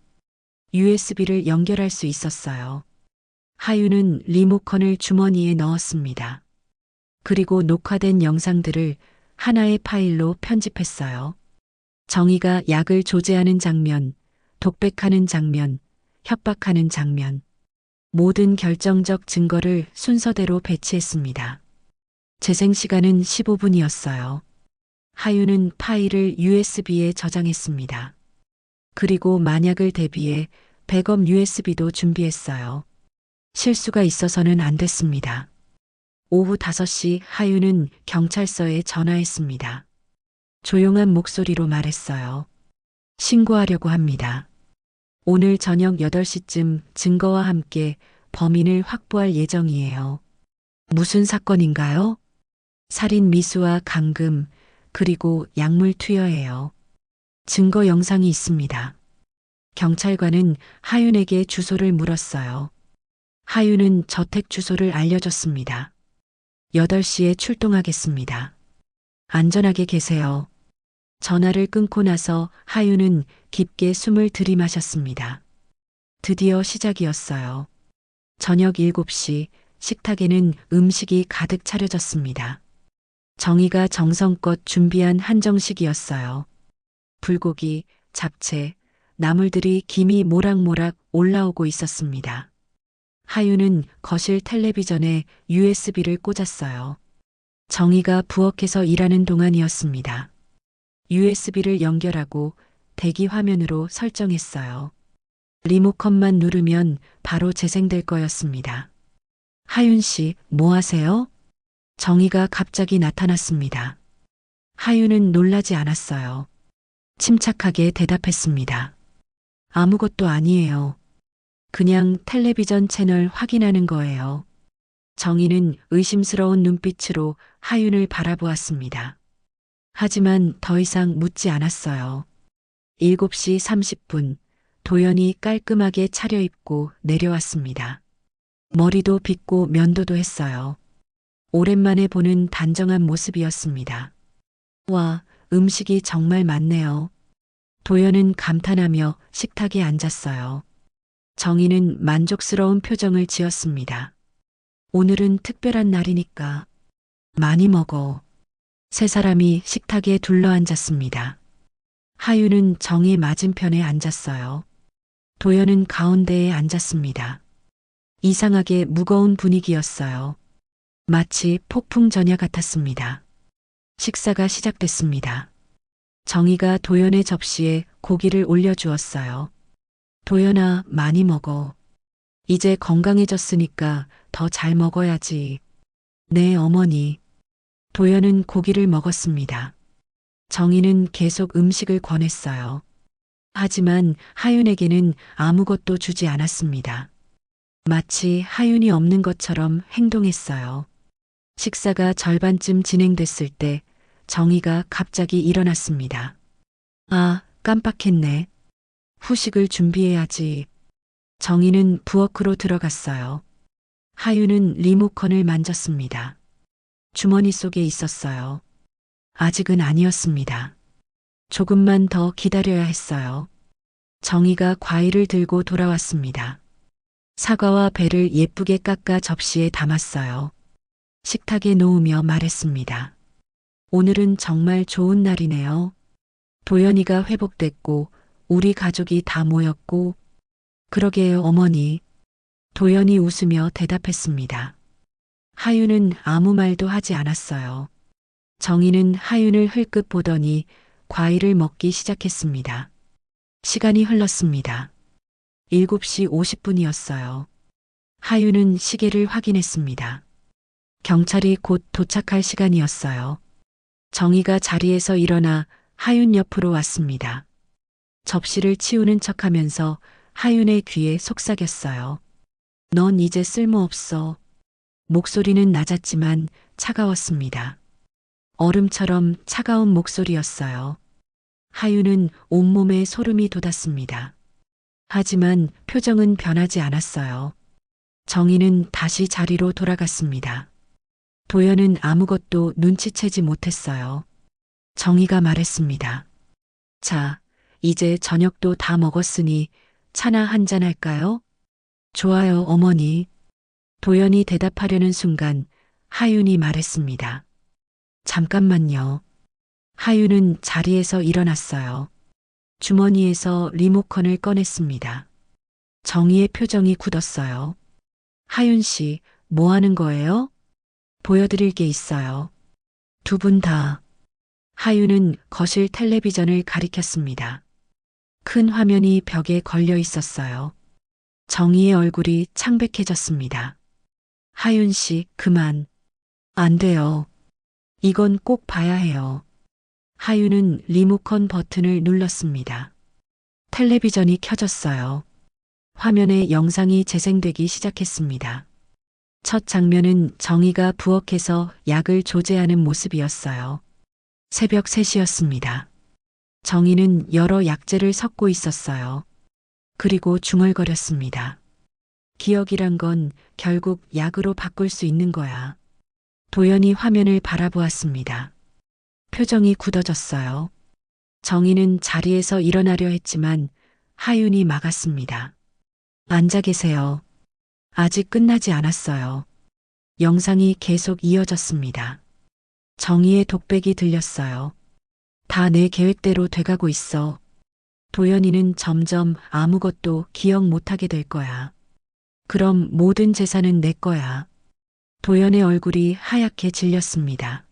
USB를 연결할 수 있었어요. 하윤은 리모컨을 주머니에 넣었습니다. 그리고 녹화된 영상들을 하나의 파일로 편집했어요. 정희가 약을 조제하는 장면, 독백하는 장면, 협박하는 장면, 모든 결정적 증거를 순서대로 배치했습니다. 재생 시간은 15분이었어요. 하윤은 파일을 USB에 저장했습니다. 그리고 만약을 대비해 백업 USB도 준비했어요. 실수가 있어서는 안 됐습니다. 오후 5시 하윤은 경찰서에 전화했습니다. 조용한 목소리로 말했어요. 신고하려고 합니다. 오늘 저녁 8시쯤 증거와 함께 범인을 확보할 예정이에요. 무슨 사건인가요? 살인 미수와 감금, 그리고 약물 투여예요. 증거 영상이 있습니다. 경찰관은 하윤에게 주소를 물었어요. 하윤은 저택 주소를 알려줬습니다. 8시에 출동하겠습니다. 안전하게 계세요. 전화를 끊고 나서 하윤은 깊게 숨을 들이마셨습니다. 드디어 시작이었어요. 저녁 7시 식탁에는 음식이 가득 차려졌습니다. 정희가 정성껏 준비한 한정식이었어요. 불고기, 잡채, 나물들이 김이 모락모락 올라오고 있었습니다. 하윤은 거실 텔레비전에 USB를 꽂았어요. 정희가 부엌에서 일하는 동안이었습니다. USB를 연결하고 대기 화면으로 설정했어요. 리모컨만 누르면 바로 재생될 거였습니다. 하윤 씨, 뭐 하세요? 정희가 갑자기 나타났습니다. 하윤은 놀라지 않았어요. 침착하게 대답했습니다. 아무것도 아니에요. 그냥 텔레비전 채널 확인하는 거예요. 정희는 의심스러운 눈빛으로 하윤을 바라보았습니다. 하지만 더 이상 묻지 않았어요. 7시 30분, 도연이 깔끔하게 차려입고 내려왔습니다. 머리도 빗고 면도도 했어요. 오랜만에 보는 단정한 모습이었습니다. 와, 음식이 정말 많네요. 도연은 감탄하며 식탁에 앉았어요. 정희는 만족스러운 표정을 지었습니다. 오늘은 특별한 날이니까 많이 먹어. 세 사람이 식탁에 둘러앉았습니다. 하윤은 정희 맞은편에 앉았어요. 도연은 가운데에 앉았습니다. 이상하게 무거운 분위기였어요. 마치 폭풍 전야 같았습니다. 식사가 시작됐습니다. 정희가 도연의 접시에 고기를 올려주었어요. 도연아, 많이 먹어. 이제 건강해졌으니까 더 잘 먹어야지. 네, 어머니. 도연은 고기를 먹었습니다. 정희는 계속 음식을 권했어요. 하지만 하윤에게는 아무것도 주지 않았습니다. 마치 하윤이 없는 것처럼 행동했어요. 식사가 절반쯤 진행됐을 때 정희가 갑자기 일어났습니다. 아, 깜빡했네. 후식을 준비해야지. 정희는 부엌으로 들어갔어요. 하윤은 리모컨을 만졌습니다. 주머니 속에 있었어요. 아직은 아니었습니다. 조금만 더 기다려야 했어요. 정희가 과일을 들고 돌아왔습니다. 사과와 배를 예쁘게 깎아 접시에 담았어요. 식탁에 놓으며 말했습니다. 오늘은 정말 좋은 날이네요. 도연이가 회복됐고 우리 가족이 다 모였고 그러게요, 어머니. 도연이 웃으며 대답했습니다. 하윤은 아무 말도 하지 않았어요. 정희는 하윤을 흘끗 보더니 과일을 먹기 시작했습니다. 시간이 흘렀습니다. 7시 50분이었어요. 하윤은 시계를 확인했습니다. 경찰이 곧 도착할 시간이었어요. 정희가 자리에서 일어나 하윤 옆으로 왔습니다. 접시를 치우는 척하면서 하윤의 귀에 속삭였어요. 넌 이제 쓸모없어. 목소리는 낮았지만 차가웠습니다. 얼음처럼 차가운 목소리였어요. 하윤은 온몸에 소름이 돋았습니다. 하지만 표정은 변하지 않았어요. 정희는 다시 자리로 돌아갔습니다. 도연은 아무것도 눈치채지 못했어요. 정희가 말했습니다. 자, 이제 저녁도 다 먹었으니 차나 한잔 할까요? 좋아요, 어머니. 도연이 대답하려는 순간 하윤이 말했습니다. 잠깐만요. 하윤은 자리에서 일어났어요. 주머니에서 리모컨을 꺼냈습니다. 정희의 표정이 굳었어요. 하윤 씨, 뭐 하는 거예요? 보여드릴 게 있어요. 두 분 다. 하윤은 거실 텔레비전을 가리켰습니다. 큰 화면이 벽에 걸려 있었어요. 정희의 얼굴이 창백해졌습니다. 하윤 씨, 그만. 안 돼요. 이건 꼭 봐야 해요. 하윤은 리모컨 버튼을 눌렀습니다. 텔레비전이 켜졌어요. 화면에 영상이 재생되기 시작했습니다. 첫 장면은 정희가 부엌에서 약을 조제하는 모습이었어요. 새벽 3시였습니다. 정희는 여러 약재를 섞고 있었어요. 그리고 중얼거렸습니다. 기억이란 건 결국 약으로 바꿀 수 있는 거야. 도연이 화면을 바라보았습니다. 표정이 굳어졌어요. 정희는 자리에서 일어나려 했지만 하윤이 막았습니다. 앉아 계세요. 아직 끝나지 않았어요. 영상이 계속 이어졌습니다. 정희의 독백이 들렸어요. 다 내 계획대로 돼가고 있어. 도연이는 점점 아무것도 기억 못하게 될 거야. 그럼 모든 재산은 내 거야. 도연의 얼굴이 하얗게 질렸습니다.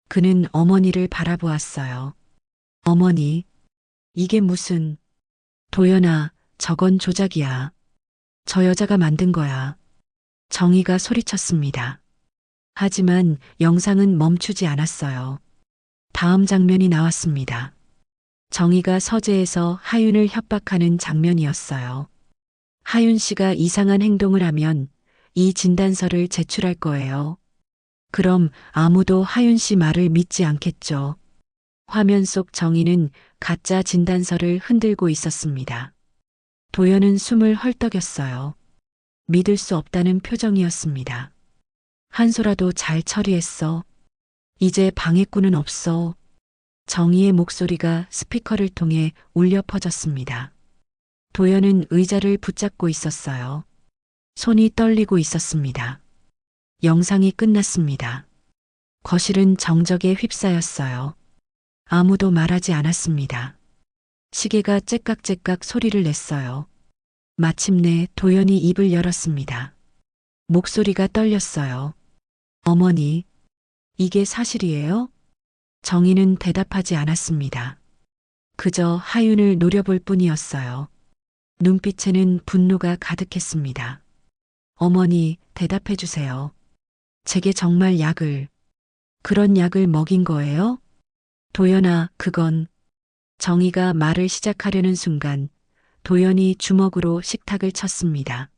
그는 어머니를 바라보았어요. 어머니, 이게 무슨... 도연아, 저건 조작이야. 저 여자가 만든 거야. 정희가 소리쳤습니다. 하지만 영상은 멈추지 않았어요. 다음 장면이 나왔습니다. 정희가 서재에서 하윤을 협박하는 장면이었어요. 하윤 씨가 이상한 행동을 하면 이 진단서를 제출할 거예요. 그럼 아무도 하윤 씨 말을 믿지 않겠죠. 화면 속 정희는 가짜 진단서를 흔들고 있었습니다. 도연은 숨을 헐떡였어요. 믿을 수 없다는 표정이었습니다. 한소라도 잘 처리했어. 이제 방해꾼은 없어. 정희의 목소리가 스피커를 통해 울려 퍼졌습니다. 도연은 의자를 붙잡고 있었어요. 손이 떨리고 있었습니다. 영상이 끝났습니다. 거실은 정적에 휩싸였어요. 아무도 말하지 않았습니다. 시계가 째깍째깍 소리를 냈어요. 마침내 도연이 입을 열었습니다. 목소리가 떨렸어요. 어머니, 이게 사실이에요? 정희는 대답하지 않았습니다. 그저 하윤을 노려볼 뿐이었어요. 눈빛에는 분노가 가득했습니다. 어머니, 대답해 주세요. 제게 정말 그런 약을 먹인 거예요? 도연아, 그건... 정희가 말을 시작하려는 순간 도연이 주먹으로 식탁을 쳤습니다.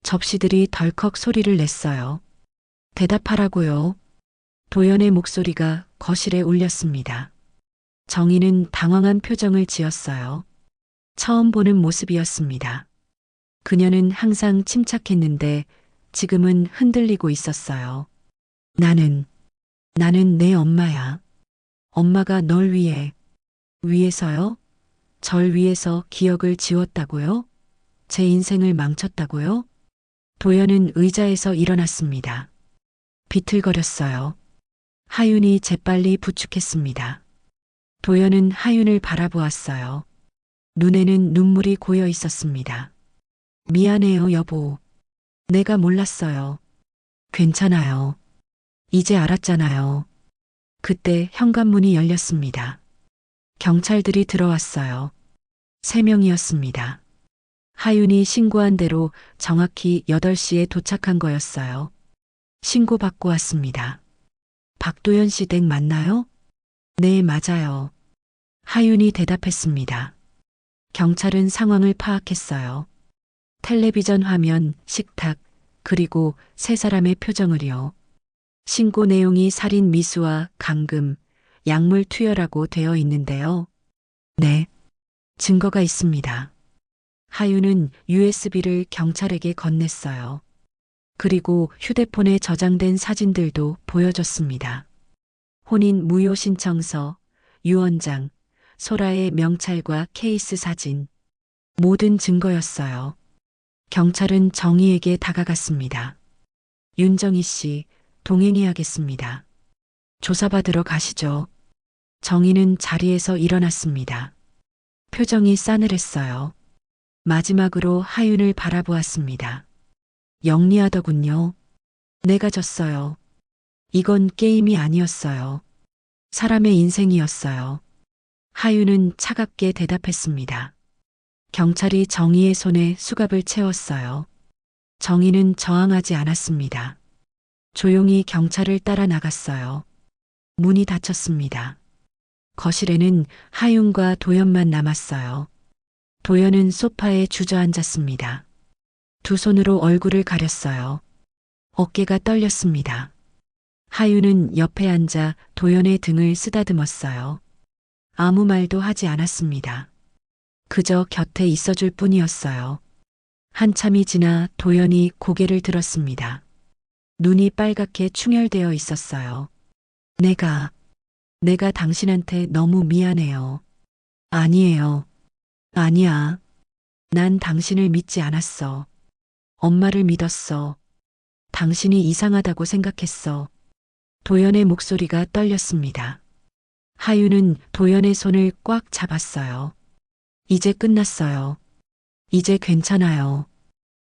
접시들이 덜컥 소리를 냈어요. 대답하라고요. 도연의 목소리가 거실에 울렸습니다. 정희는 당황한 표정을 지었어요. 처음 보는 모습이었습니다. 그녀는 항상 침착했는데 지금은 흔들리고 있었어요. 나는 내 엄마야. 엄마가 널 위해서요? 절 위해서 기억을 지웠다고요? 제 인생을 망쳤다고요? 도연은 의자에서 일어났습니다. 비틀거렸어요. 하윤이 재빨리 부축했습니다. 도연은 하윤을 바라보았어요. 눈에는 눈물이 고여 있었습니다. 미안해요, 여보. 내가 몰랐어요. 괜찮아요. 이제 알았잖아요. 그때 현관문이 열렸습니다. 경찰들이 들어왔어요. 3명이었습니다. 하윤이 신고한 대로 정확히 8시에 도착한 거였어요. 신고받고 왔습니다. 박도연 씨 댁 맞나요? 네, 맞아요. 하윤이 대답했습니다. 경찰은 상황을 파악했어요. 텔레비전 화면, 식탁, 그리고 3사람의 표정을요. 신고 내용이 살인 미수와 감금, 약물 투여라고 되어 있는데요. 네, 증거가 있습니다. 하윤은 USB를 경찰에게 건넸어요. 그리고 휴대폰에 저장된 사진들도 보여줬습니다. 혼인 무효 신청서, 유언장, 소라의 명찰과 케이스 사진. 모든 증거였어요. 경찰은 정희에게 다가갔습니다. 윤정희 씨, 동행해야겠습니다. 조사받으러 가시죠. 정희는 자리에서 일어났습니다. 표정이 싸늘했어요. 마지막으로 하윤을 바라보았습니다. 영리하더군요. 내가 졌어요. 이건 게임이 아니었어요. 사람의 인생이었어요. 하윤은 차갑게 대답했습니다. 경찰이 정희의 손에 수갑을 채웠어요. 정희는 저항하지 않았습니다. 조용히 경찰을 따라 나갔어요. 문이 닫혔습니다. 거실에는 하윤과 도연만 남았어요. 도연은 소파에 주저앉았습니다. 두 손으로 얼굴을 가렸어요. 어깨가 떨렸습니다. 하윤은 옆에 앉아 도연의 등을 쓰다듬었어요. 아무 말도 하지 않았습니다. 그저 곁에 있어줄 뿐이었어요. 한참이 지나 도연이 고개를 들었습니다. 눈이 빨갛게 충혈되어 있었어요. 내가 당신한테 너무 미안해요. 아니에요. 아니야. 난 당신을 믿지 않았어. 엄마를 믿었어. 당신이 이상하다고 생각했어. 도연의 목소리가 떨렸습니다. 하윤은 도연의 손을 꽉 잡았어요. 이제 끝났어요. 이제 괜찮아요.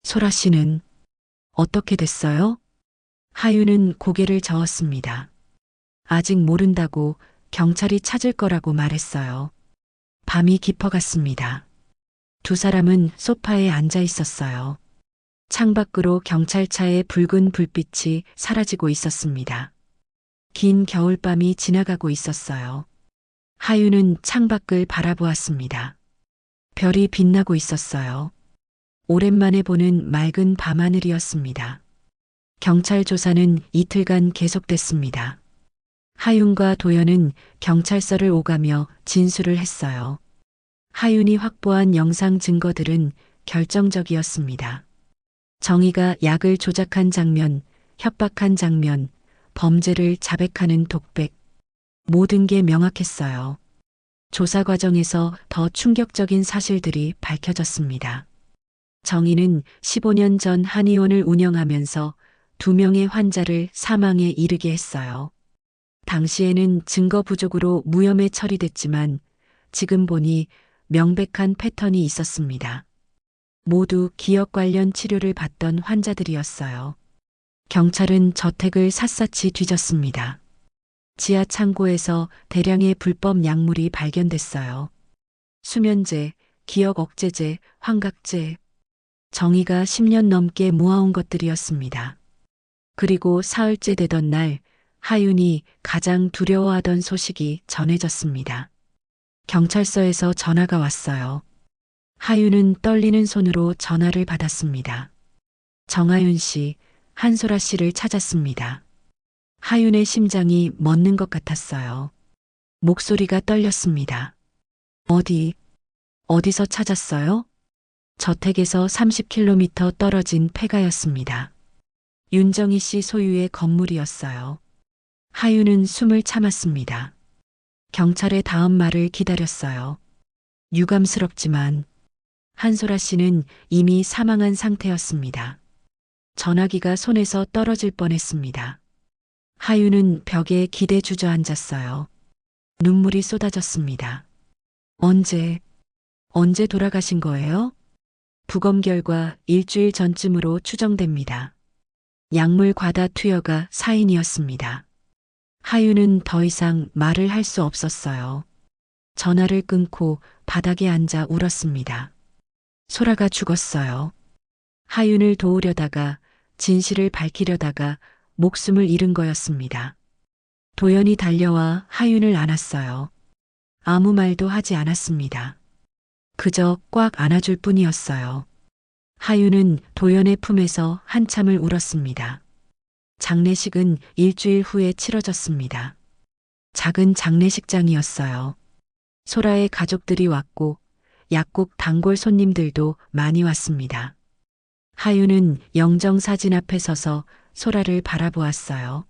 소라 씨는 어떻게 됐어요? 하윤은 고개를 저었습니다. 아직 모른다고 경찰이 찾을 거라고 말했어요. 밤이 깊어갔습니다. 두 사람은 소파에 앉아 있었어요. 창밖으로 경찰차의 붉은 불빛이 사라지고 있었습니다. 긴 겨울밤이 지나가고 있었어요. 하윤은 창밖을 바라보았습니다. 별이 빛나고 있었어요. 오랜만에 보는 맑은 밤하늘이었습니다. 경찰 조사는 이틀간 계속됐습니다. 하윤과 도연은 경찰서를 오가며 진술을 했어요. 하윤이 확보한 영상 증거들은 결정적이었습니다. 정희가 약을 조작한 장면, 협박한 장면, 범죄를 자백하는 독백. 모든 게 명확했어요. 조사 과정에서 더 충격적인 사실들이 밝혀졌습니다. 정희는 15년 전 한의원을 운영하면서 2명의 환자를 사망에 이르게 했어요. 당시에는 증거 부족으로 무혐의 처리됐지만 지금 보니 명백한 패턴이 있었습니다. 모두 기억 관련 치료를 받던 환자들이었어요. 경찰은 저택을 샅샅이 뒤졌습니다. 지하 창고에서 대량의 불법 약물이 발견됐어요. 수면제, 기억 억제제, 환각제. 정희가 10년 넘게 모아온 것들이었습니다. 그리고 사흘째 되던 날 하윤이 가장 두려워하던 소식이 전해졌습니다. 경찰서에서 전화가 왔어요. 하윤은 떨리는 손으로 전화를 받았습니다. 정하윤 씨, 한소라 씨를 찾았습니다. 하윤의 심장이 멎는 것 같았어요. 목소리가 떨렸습니다. 어디, 어디서 찾았어요? 저택에서 30km 떨어진 폐가였습니다. 윤정희 씨 소유의 건물이었어요. 하윤은 숨을 참았습니다. 경찰의 다음 말을 기다렸어요. 유감스럽지만 한소라 씨는 이미 사망한 상태였습니다. 전화기가 손에서 떨어질 뻔했습니다. 하윤은 벽에 기대 주저앉았어요. 눈물이 쏟아졌습니다. 언제 돌아가신 거예요? 부검 결과 일주일 전쯤으로 추정됩니다. 약물 과다 투여가 사인이었습니다. 하윤은 더 이상 말을 할 수 없었어요. 전화를 끊고 바닥에 앉아 울었습니다. 소라가 죽었어요. 하윤을 도우려다가 진실을 밝히려다가 목숨을 잃은 거였습니다. 도연이 달려와 하윤을 안았어요. 아무 말도 하지 않았습니다. 그저 꽉 안아줄 뿐이었어요. 하윤은 도연의 품에서 한참을 울었습니다. 장례식은 일주일 후에 치러졌습니다. 작은 장례식장이었어요. 소라의 가족들이 왔고 약국 단골 손님들도 많이 왔습니다. 하윤은 영정사진 앞에 서서 소라를 바라보았어요.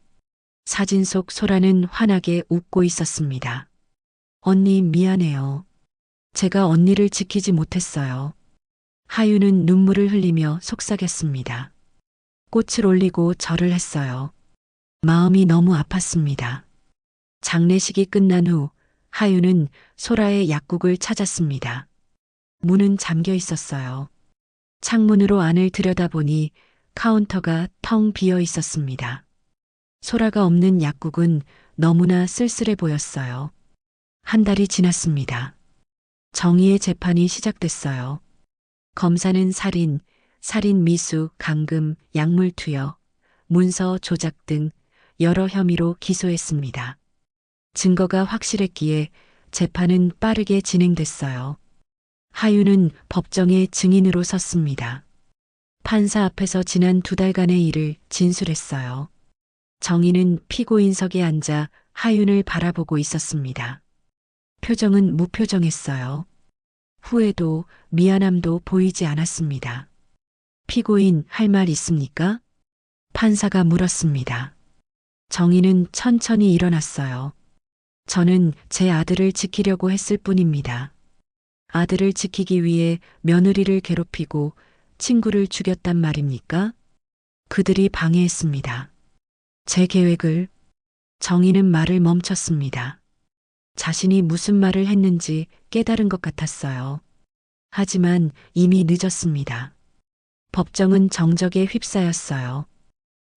사진 속 소라는 환하게 웃고 있었습니다. 언니 미안해요. 제가 언니를 지키지 못했어요. 하윤은 눈물을 흘리며 속삭였습니다. 꽃을 올리고 절을 했어요. 마음이 너무 아팠습니다. 장례식이 끝난 후 하윤은 소라의 약국을 찾았습니다. 문은 잠겨 있었어요. 창문으로 안을 들여다보니 카운터가 텅 비어 있었습니다. 소라가 없는 약국은 너무나 쓸쓸해 보였어요. 한 달이 지났습니다. 정의의 재판이 시작됐어요. 검사는 살인, 살인 미수, 감금, 약물 투여, 문서 조작 등 여러 혐의로 기소했습니다. 증거가 확실했기에 재판은 빠르게 진행됐어요. 하윤은 법정에 증인으로 섰습니다. 판사 앞에서 지난 2달간의 일을 진술했어요. 정의는 피고인석에 앉아 하윤을 바라보고 있었습니다. 표정은 무표정했어요. 후회도 미안함도 보이지 않았습니다. 피고인 할 말 있습니까? 판사가 물었습니다. 정의는 천천히 일어났어요. 저는 제 아들을 지키려고 했을 뿐입니다. 아들을 지키기 위해 며느리를 괴롭히고 친구를 죽였단 말입니까? 그들이 방해했습니다. 제 계획을. 정의는 말을 멈췄습니다. 자신이 무슨 말을 했는지 깨달은 것 같았어요. 하지만 이미 늦었습니다. 법정은 정적에 휩싸였어요.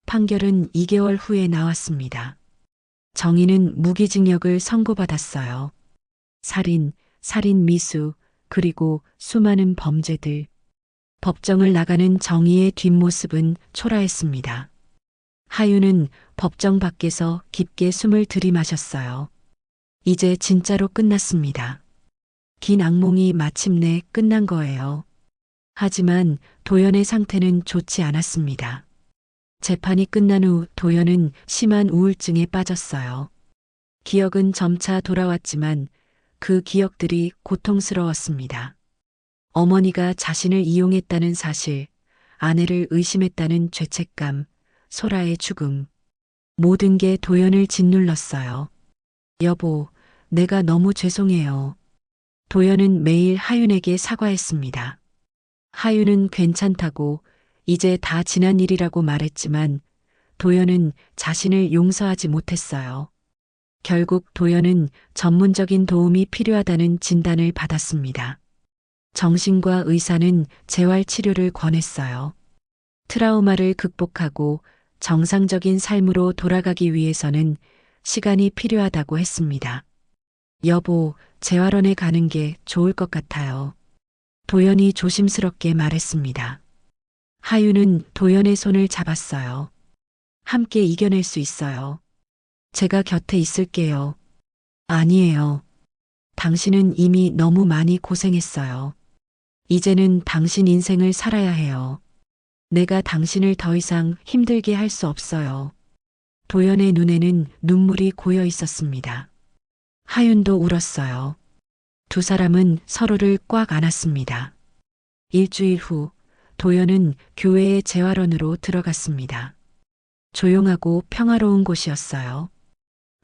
판결은 2개월 후에 나왔습니다. 정의는 무기징역을 선고받았어요. 살인, 살인 미수, 그리고 수많은 범죄들. 법정을 나가는 정의의 뒷모습은 초라했습니다. 하윤은 법정 밖에서 깊게 숨을 들이마셨어요. 이제 진짜로 끝났습니다. 긴 악몽이 마침내 끝난 거예요. 하지만 도연의 상태는 좋지 않았습니다. 재판이 끝난 후 도연은 심한 우울증에 빠졌어요. 기억은 점차 돌아왔지만 그 기억들이 고통스러웠습니다. 어머니가 자신을 이용했다는 사실, 아내를 의심했다는 죄책감, 소라의 죽음. 모든 게 도연을 짓눌렀어요. 여보, 내가 너무 죄송해요. 도연은 매일 하윤에게 사과했습니다. 하윤은 괜찮다고 이제 다 지난 일이라고 말했지만 도연은 자신을 용서하지 못했어요. 결국 도연은 전문적인 도움이 필요하다는 진단을 받았습니다. 정신과 의사는 재활 치료를 권했어요. 트라우마를 극복하고 정상적인 삶으로 돌아가기 위해서는 시간이 필요하다고 했습니다. 여보, 재활원에 가는 게 좋을 것 같아요. 도연이 조심스럽게 말했습니다. 하윤은 도연의 손을 잡았어요. 함께 이겨낼 수 있어요. 제가 곁에 있을게요. 아니에요. 당신은 이미 너무 많이 고생했어요. 이제는 당신 인생을 살아야 해요. 내가 당신을 더 이상 힘들게 할 수 없어요. 도연의 눈에는 눈물이 고여 있었습니다. 하윤도 울었어요. 두 사람은 서로를 꽉 안았습니다. 일주일 후 도연은 교회의 재활원으로 들어갔습니다. 조용하고 평화로운 곳이었어요.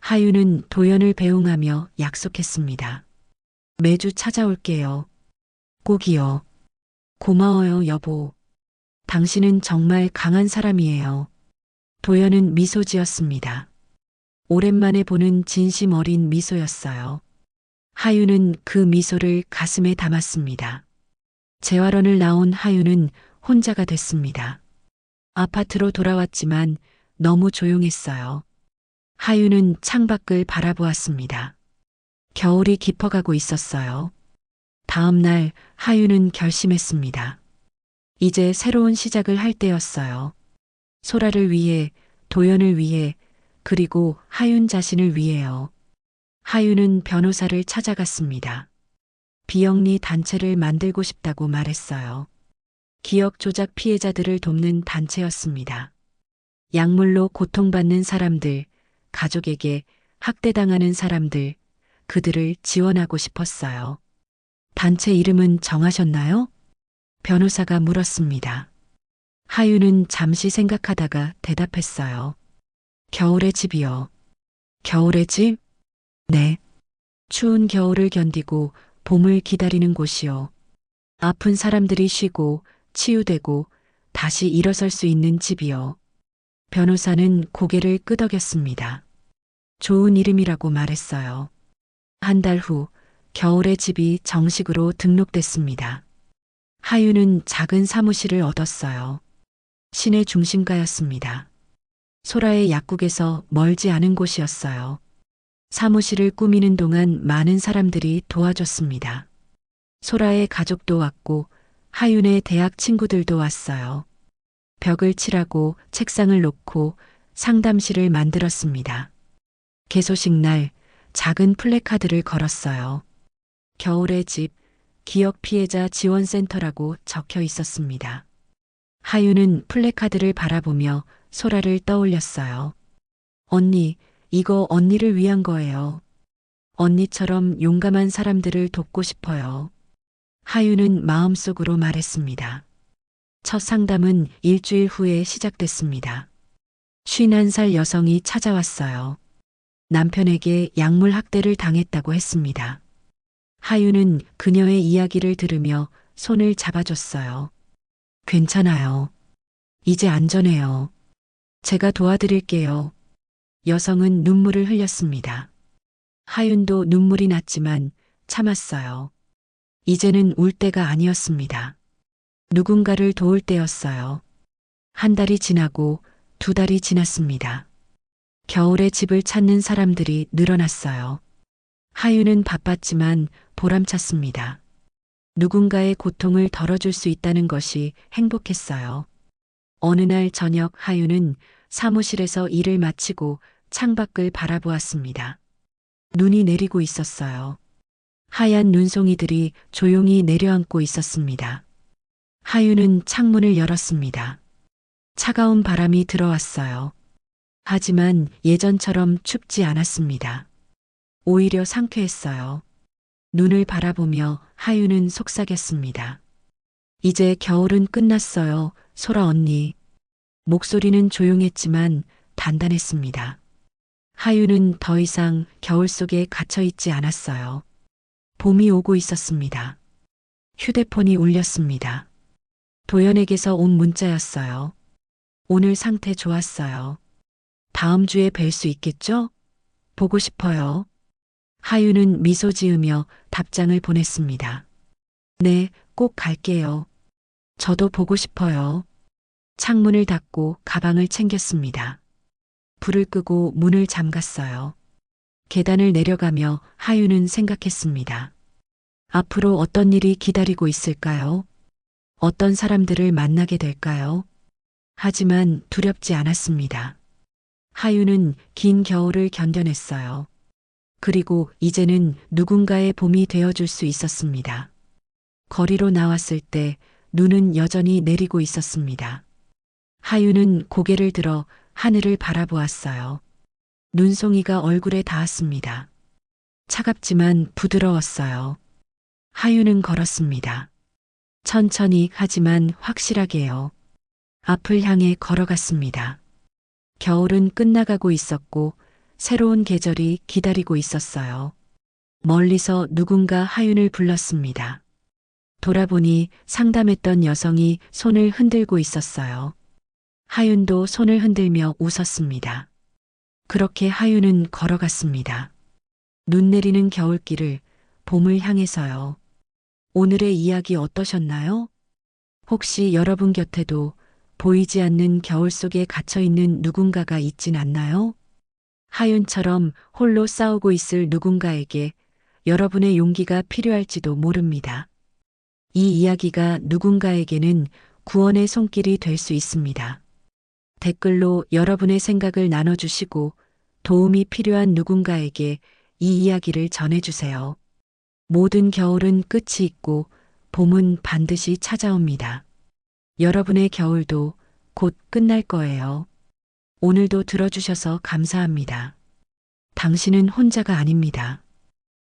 하윤은 도연을 배웅하며 약속했습니다. 매주 찾아올게요. 꼭이요. 고마워요, 여보. 당신은 정말 강한 사람이에요. 도연은 미소 지었습니다. 오랜만에 보는 진심 어린 미소였어요. 하윤은 그 미소를 가슴에 담았습니다. 재활원을 나온 하윤은 혼자가 됐습니다. 아파트로 돌아왔지만 너무 조용했어요. 하윤은 창밖을 바라보았습니다. 겨울이 깊어가고 있었어요. 다음 날 하윤은 결심했습니다. 이제 새로운 시작을 할 때였어요. 소라를 위해, 도연을 위해, 그리고 하윤 자신을 위해요. 하윤은 변호사를 찾아갔습니다. 비영리 단체를 만들고 싶다고 말했어요. 기억 조작 피해자들을 돕는 단체였습니다. 약물로 고통받는 사람들, 가족에게 학대당하는 사람들, 그들을 지원하고 싶었어요. 단체 이름은 정하셨나요? 변호사가 물었습니다. 하윤은 잠시 생각하다가 대답했어요. 겨울의 집이요. 겨울의 집? 네. 추운 겨울을 견디고 봄을 기다리는 곳이요. 아픈 사람들이 쉬고 치유되고 다시 일어설 수 있는 집이요. 변호사는 고개를 끄덕였습니다. 좋은 이름이라고 말했어요. 한 달 후 겨울의 집이 정식으로 등록됐습니다. 하윤은 작은 사무실을 얻었어요. 시내 중심가였습니다. 소라의 약국에서 멀지 않은 곳이었어요. 사무실을 꾸미는 동안 많은 사람들이 도와줬습니다. 소라의 가족도 왔고 하윤의 대학 친구들도 왔어요. 벽을 칠하고 책상을 놓고 상담실을 만들었습니다. 개소식 날 작은 플래카드를 걸었어요. 겨울의 집, 기억 피해자 지원센터라고 적혀 있었습니다. 하윤은 플래카드를 바라보며 소라를 떠올렸어요. 언니, 이거 언니를 위한 거예요. 언니처럼 용감한 사람들을 돕고 싶어요. 하윤은 마음속으로 말했습니다. 첫 상담은 일주일 후에 시작됐습니다. 51살 여성이 찾아왔어요. 남편에게 약물 학대를 당했다고 했습니다. 하윤은 그녀의 이야기를 들으며 손을 잡아줬어요. 괜찮아요. 이제 안전해요. 제가 도와드릴게요. 여성은 눈물을 흘렸습니다. 하윤도 눈물이 났지만 참았어요. 이제는 울 때가 아니었습니다. 누군가를 도울 때였어요. 한 달이 지나고 두 달이 지났습니다. 겨울에 집을 찾는 사람들이 늘어났어요. 하윤은 바빴지만 보람찼습니다. 누군가의 고통을 덜어줄 수 있다는 것이 행복했어요. 어느 날 저녁 하윤은 사무실에서 일을 마치고 창밖을 바라보았습니다. 눈이 내리고 있었어요. 하얀 눈송이들이 조용히 내려앉고 있었습니다. 하윤은 창문을 열었습니다. 차가운 바람이 들어왔어요. 하지만 예전처럼 춥지 않았습니다. 오히려 상쾌했어요. 눈을 바라보며 하윤은 속삭였습니다. 이제 겨울은 끝났어요, 소라 언니. 목소리는 조용했지만 단단했습니다. 하윤은 더 이상 겨울 속에 갇혀 있지 않았어요. 봄이 오고 있었습니다. 휴대폰이 울렸습니다. 도연에게서 온 문자였어요. 오늘 상태 좋았어요. 다음 주에 뵐 수 있겠죠? 보고 싶어요. 하윤은 미소 지으며 답장을 보냈습니다. 네, 꼭 갈게요. 저도 보고 싶어요. 창문을 닫고 가방을 챙겼습니다. 불을 끄고 문을 잠갔어요. 계단을 내려가며 하윤은 생각했습니다. 앞으로 어떤 일이 기다리고 있을까요? 어떤 사람들을 만나게 될까요? 하지만 두렵지 않았습니다. 하윤은 긴 겨울을 견뎌냈어요. 그리고 이제는 누군가의 봄이 되어줄 수 있었습니다. 거리로 나왔을 때 눈은 여전히 내리고 있었습니다. 하윤은 고개를 들어 하늘을 바라보았어요. 눈송이가 얼굴에 닿았습니다. 차갑지만 부드러웠어요. 하윤은 걸었습니다. 천천히 하지만 확실하게요. 앞을 향해 걸어갔습니다. 겨울은 끝나가고 있었고 새로운 계절이 기다리고 있었어요. 멀리서 누군가 하윤을 불렀습니다. 돌아보니 상담했던 여성이 손을 흔들고 있었어요. 하윤도 손을 흔들며 웃었습니다. 그렇게 하윤은 걸어갔습니다. 눈 내리는 겨울길을 봄을 향해서요. 오늘의 이야기 어떠셨나요? 혹시 여러분 곁에도 보이지 않는 겨울 속에 갇혀 있는 누군가가 있진 않나요? 하윤처럼 홀로 싸우고 있을 누군가에게 여러분의 용기가 필요할지도 모릅니다. 이 이야기가 누군가에게는 구원의 손길이 될 수 있습니다. 댓글로 여러분의 생각을 나눠주시고 도움이 필요한 누군가에게 이 이야기를 전해주세요. 모든 겨울은 끝이 있고 봄은 반드시 찾아옵니다. 여러분의 겨울도 곧 끝날 거예요. 오늘도 들어주셔서 감사합니다. 당신은 혼자가 아닙니다.